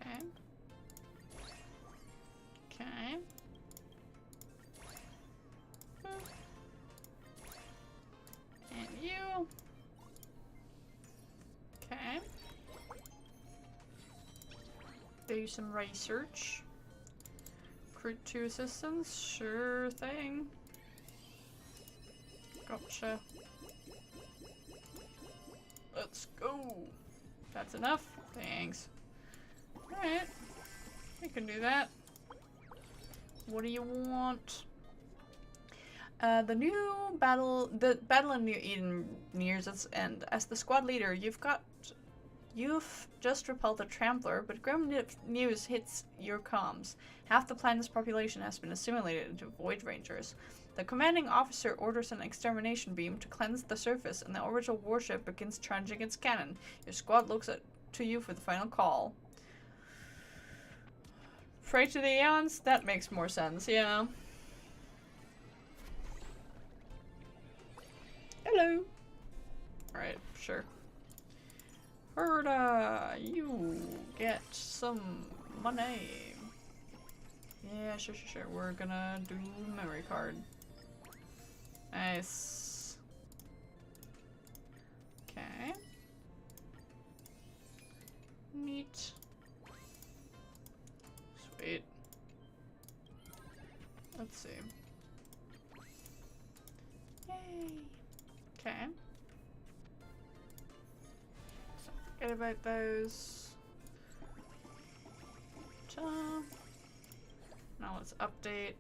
Okay. Okay. And you. Okay. Do some research. Recruit 2 assistants? Sure thing. Gotcha. Let's go. That's enough? Thanks. Alright. We can do that. What do you want? The battle in New Eden nears its end. As the squad leader, you've just repelled a trampler, but grim news hits your comms. Half the planet's population has been assimilated into Void Rangers. The commanding officer orders an extermination beam to cleanse the surface, and the orbital warship begins charging its cannon. Your squad looks to you for the final call. Pray to the Aeons? That makes more sense, yeah. Hello. Alright, sure. Herda, you get some money. Yeah, sure. We're gonna do memory card. Nice. Okay. Neat. Sweet. Let's see. Yay. Okay. So forget about those. Now let's update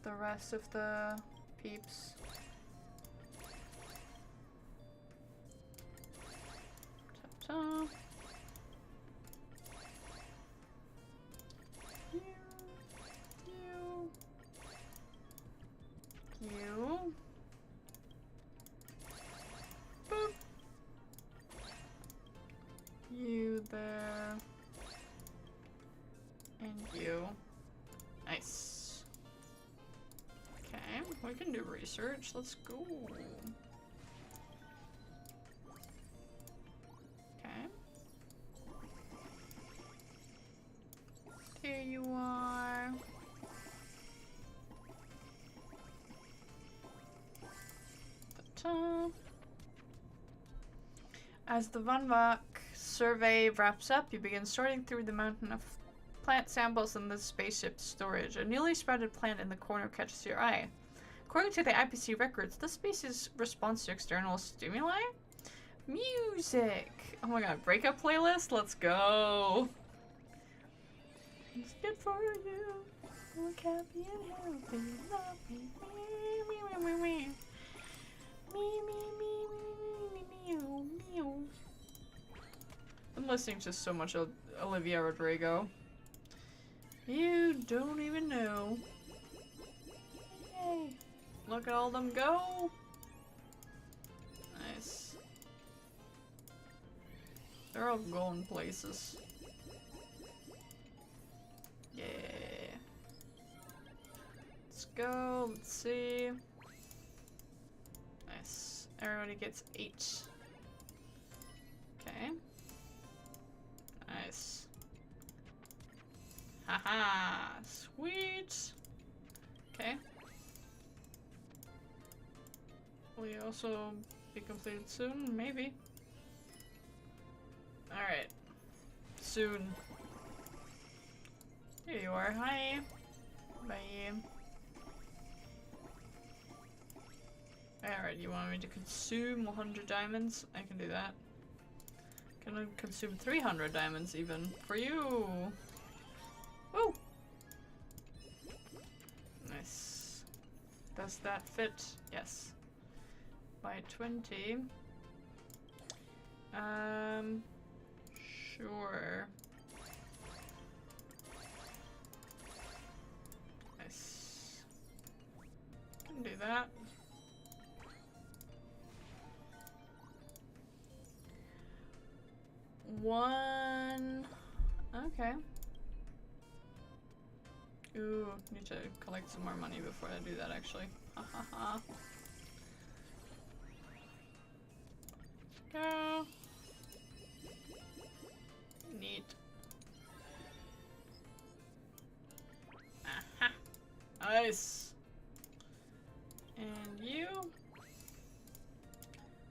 the rest of the peeps. Ta-ta. You. Boop. You there. And you. Nice. Okay, we can do research. Let's go. Okay. Here you are. Ta-ta. As the Van Vac survey wraps up, you begin sorting through the mountain of plant samples in the spaceship storage. A newly sprouted plant in the corner catches your eye. According to the IPC records, this species responds to external stimuli? Music! Oh my god, breakup playlist? Let's go! It's good for you. Look happy and healthy. Love me. Me. I'm listening to so much Olivia Rodrigo. You don't even know. Yay. Look at all them go. Nice. They're all going places. Yeah. Let's go. Let's see. Nice. Everybody gets 8. Okay. Nice. Haha, sweet. Okay. Will you also be completed soon? Maybe. Alright. Soon. Here you are. Hi. Bye. Alright, you want me to consume 100 diamonds? I can do that. Can I consume 300 diamonds even? For you! Woo! Nice. Does that fit? Yes. By 20. Sure. Nice. Can do that. One. Okay. Ooh, need to collect some more money before I do that actually. Ha ha ha. Go. Neat. Aha. Nice. And you?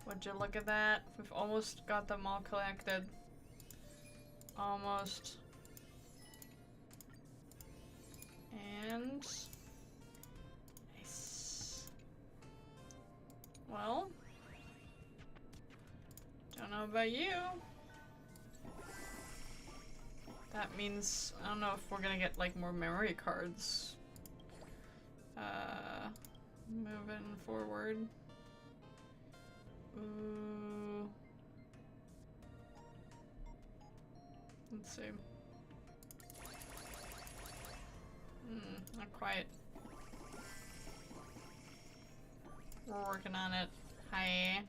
Would you look at that? We've almost got them all collected. Almost. And nice. Well, don't know about you. That means I don't know if we're gonna get like more memory cards. Moving forward. Ooh. Let's see. Not quite. We're working on it. Hi.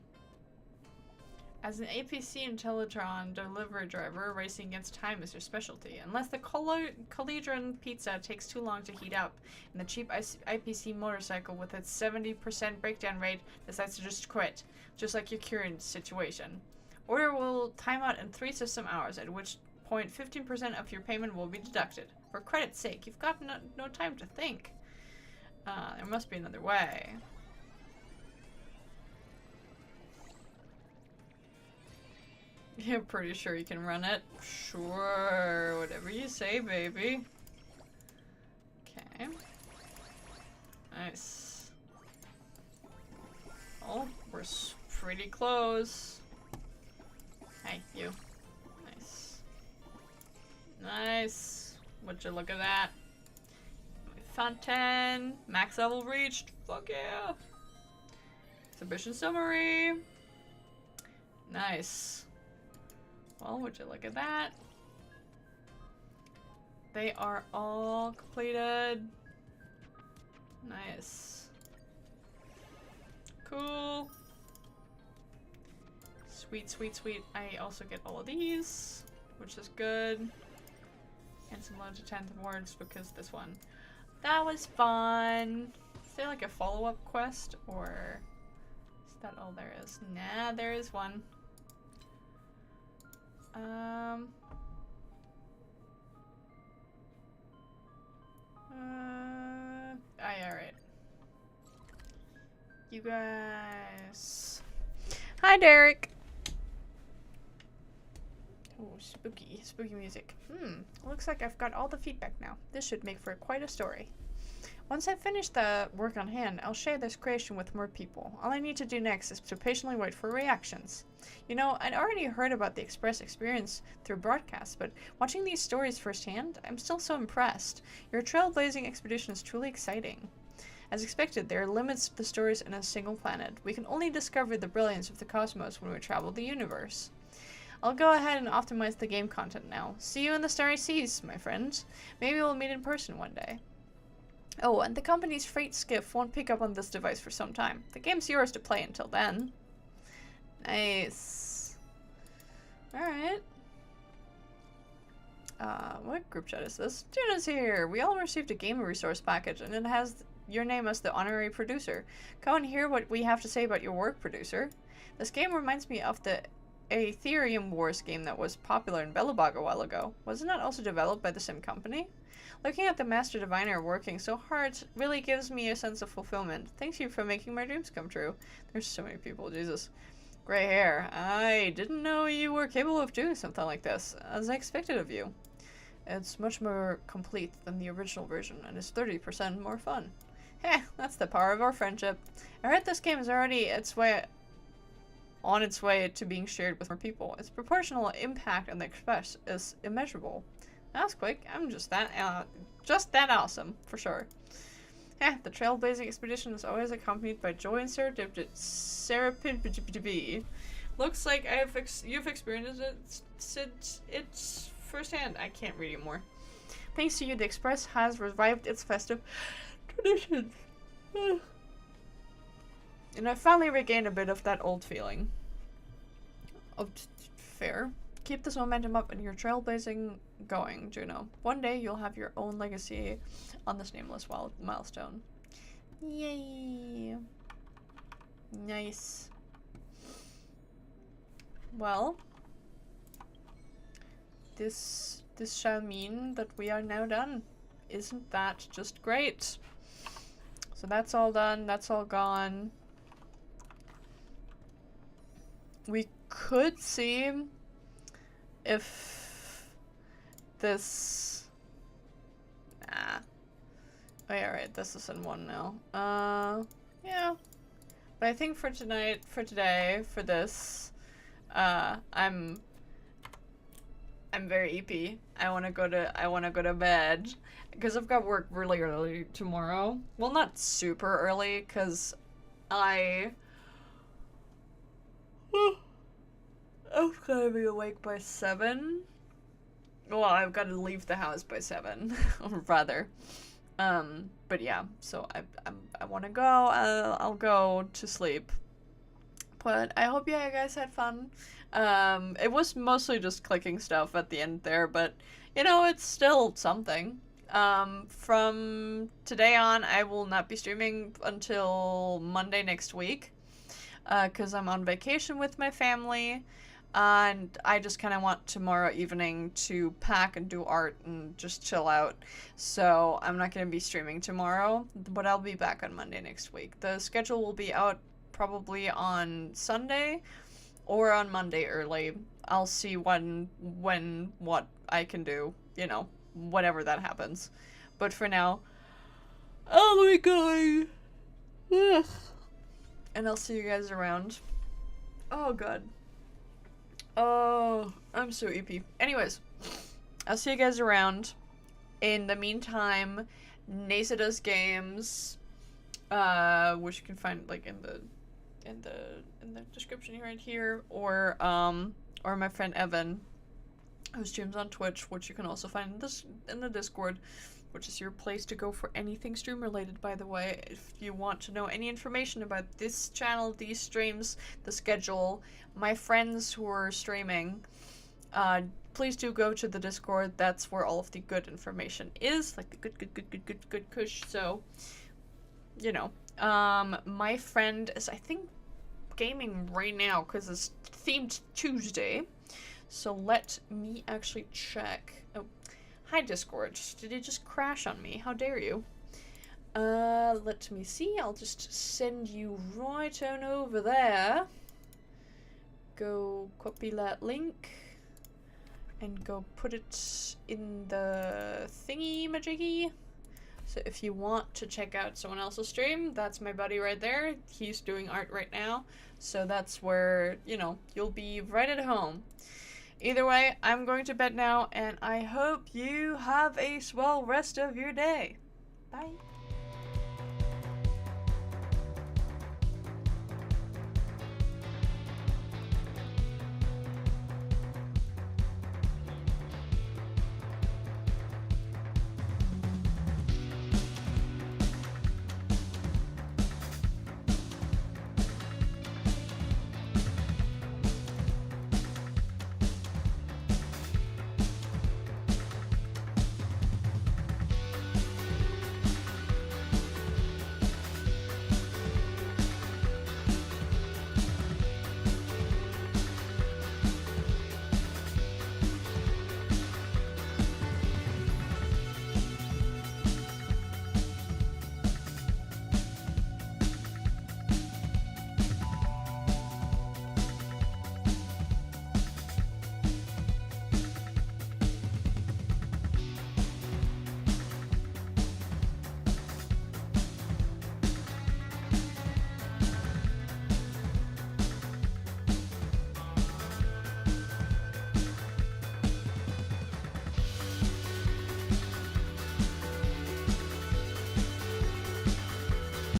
As an APC Intellitron delivery driver, racing against time is your specialty. Unless the Colledron pizza takes too long to heat up, and the cheap IPC motorcycle with its 70% breakdown rate decides to just quit, just like your current situation. Order will time out in 3 system hours, at which point 15% of your payment will be deducted. For credit's sake, you've got no time to think. There must be another way. You're pretty sure you can run it? Sure, whatever you say, baby. Okay. Nice. Oh, we're pretty close. Hey, you. Nice. Nice. Would you look at that? Fountain. Max level reached. Fuck yeah. Exhibition summary. Nice. Well, would you look at that? They are all completed. Nice. Cool. Sweet, sweet, sweet. I also get all of these, which is good. And some loads of 10th awards because this one. That was fun. Is there like a follow-up quest or is that all there is? Nah, there is one. Alright. You guys. Hi, Derek. Oh, spooky. Spooky music. Looks like I've got all the feedback now. This should make for quite a story. Once I finish the work on hand, I'll share this creation with more people. All I need to do next is to patiently wait for reactions. You know, I'd already heard about the Express experience through broadcasts, but watching these stories firsthand, I'm still so impressed. Your trailblazing expedition is truly exciting. As expected, there are limits to the stories in a single planet. We can only discover the brilliance of the cosmos when we travel the universe. I'll go ahead and optimize the game content now. See you in the starry seas, my friend. Maybe we'll meet in person one day. Oh, and the company's freight skiff won't pick up on this device for some time. The game's yours to play until then. Nice. Alright. What group chat is this? Juno's here! We all received a game resource package, and it has your name as the honorary producer. Come and hear what we have to say about your work, producer. This game reminds me of the a Ethereum Wars game that was popular in Belobog a while ago. Wasn't that also developed by the same company? Looking at the Master Diviner working so hard really gives me a sense of fulfillment. Thank you for making my dreams come true. There's so many people, Jesus. Gray hair. I didn't know you were capable of doing something like this, as I expected of you. It's much more complete than the original version, and is 30% more fun. Heh, that's the power of our friendship. I heard this game is already on its way to being shared with more people. Its proportional impact on the express is immeasurable. That's quick. I'm just that awesome, for sure. Yeah, the trailblazing expedition is always accompanied by joy and serendipity. Looks like you've experienced it firsthand. I can't read anymore. Thanks to you, the Express has revived its festive traditions. And I finally regained a bit of that old feeling. Oh, fair. Keep this momentum up and your trailblazing going, Juno. One day you'll have your own legacy on this nameless milestone. Yay! Nice. Well, this shall mean that we are now done. Isn't that just great? So that's all done. That's all gone. We could see if this... Nah. Oh yeah, right, this is in one now. Yeah. But I think for tonight, for today, for this, I'm very EP. I wanna go to bed. Because I've got work really early tomorrow. Well, not super early, because I've gotta be awake by 7. Well, I've got to leave the house by 7, or rather. But yeah, so I want to go. I'll go to sleep. But I hope you guys had fun. It was mostly just clicking stuff at the end there, but you know, it's still something. From today on, I will not be streaming until Monday next week, because I'm on vacation with my family. And I just kind of want tomorrow evening to pack and do art and just chill out. So I'm not going to be streaming tomorrow, but I'll be back on Monday next week. The schedule will be out probably on Sunday or on Monday early. I'll see what I can do, you know, whenever that happens. But for now, I'll be going. Ugh. And I'll see you guys around. Oh, God. Oh, I'm so EP. Anyways, I'll see you guys around. In the meantime, Nasa does games, which you can find like in the description right here, or my friend Evan, who streams on Twitch, which you can also find in the Discord, which is your place to go for anything stream related, by the way. If you want to know any information about this channel, these streams, the schedule, my friends who are streaming, please do go to the Discord. That's where all of the good information is, like the good kush. So, you know, my friend is, I think, gaming right now because it's themed Tuesday. So let me actually check. Oh, hi Discord. Did it just crash on me? How dare you? Let me see. I'll just send you right on over there. Go copy that link and go put it in the thingy majiggy. So if you want to check out someone else's stream, that's my buddy right there. He's doing art right now. So that's where, you know, you'll be right at home. Either way, I'm going to bed now, and I hope you have a swell rest of your day. Bye.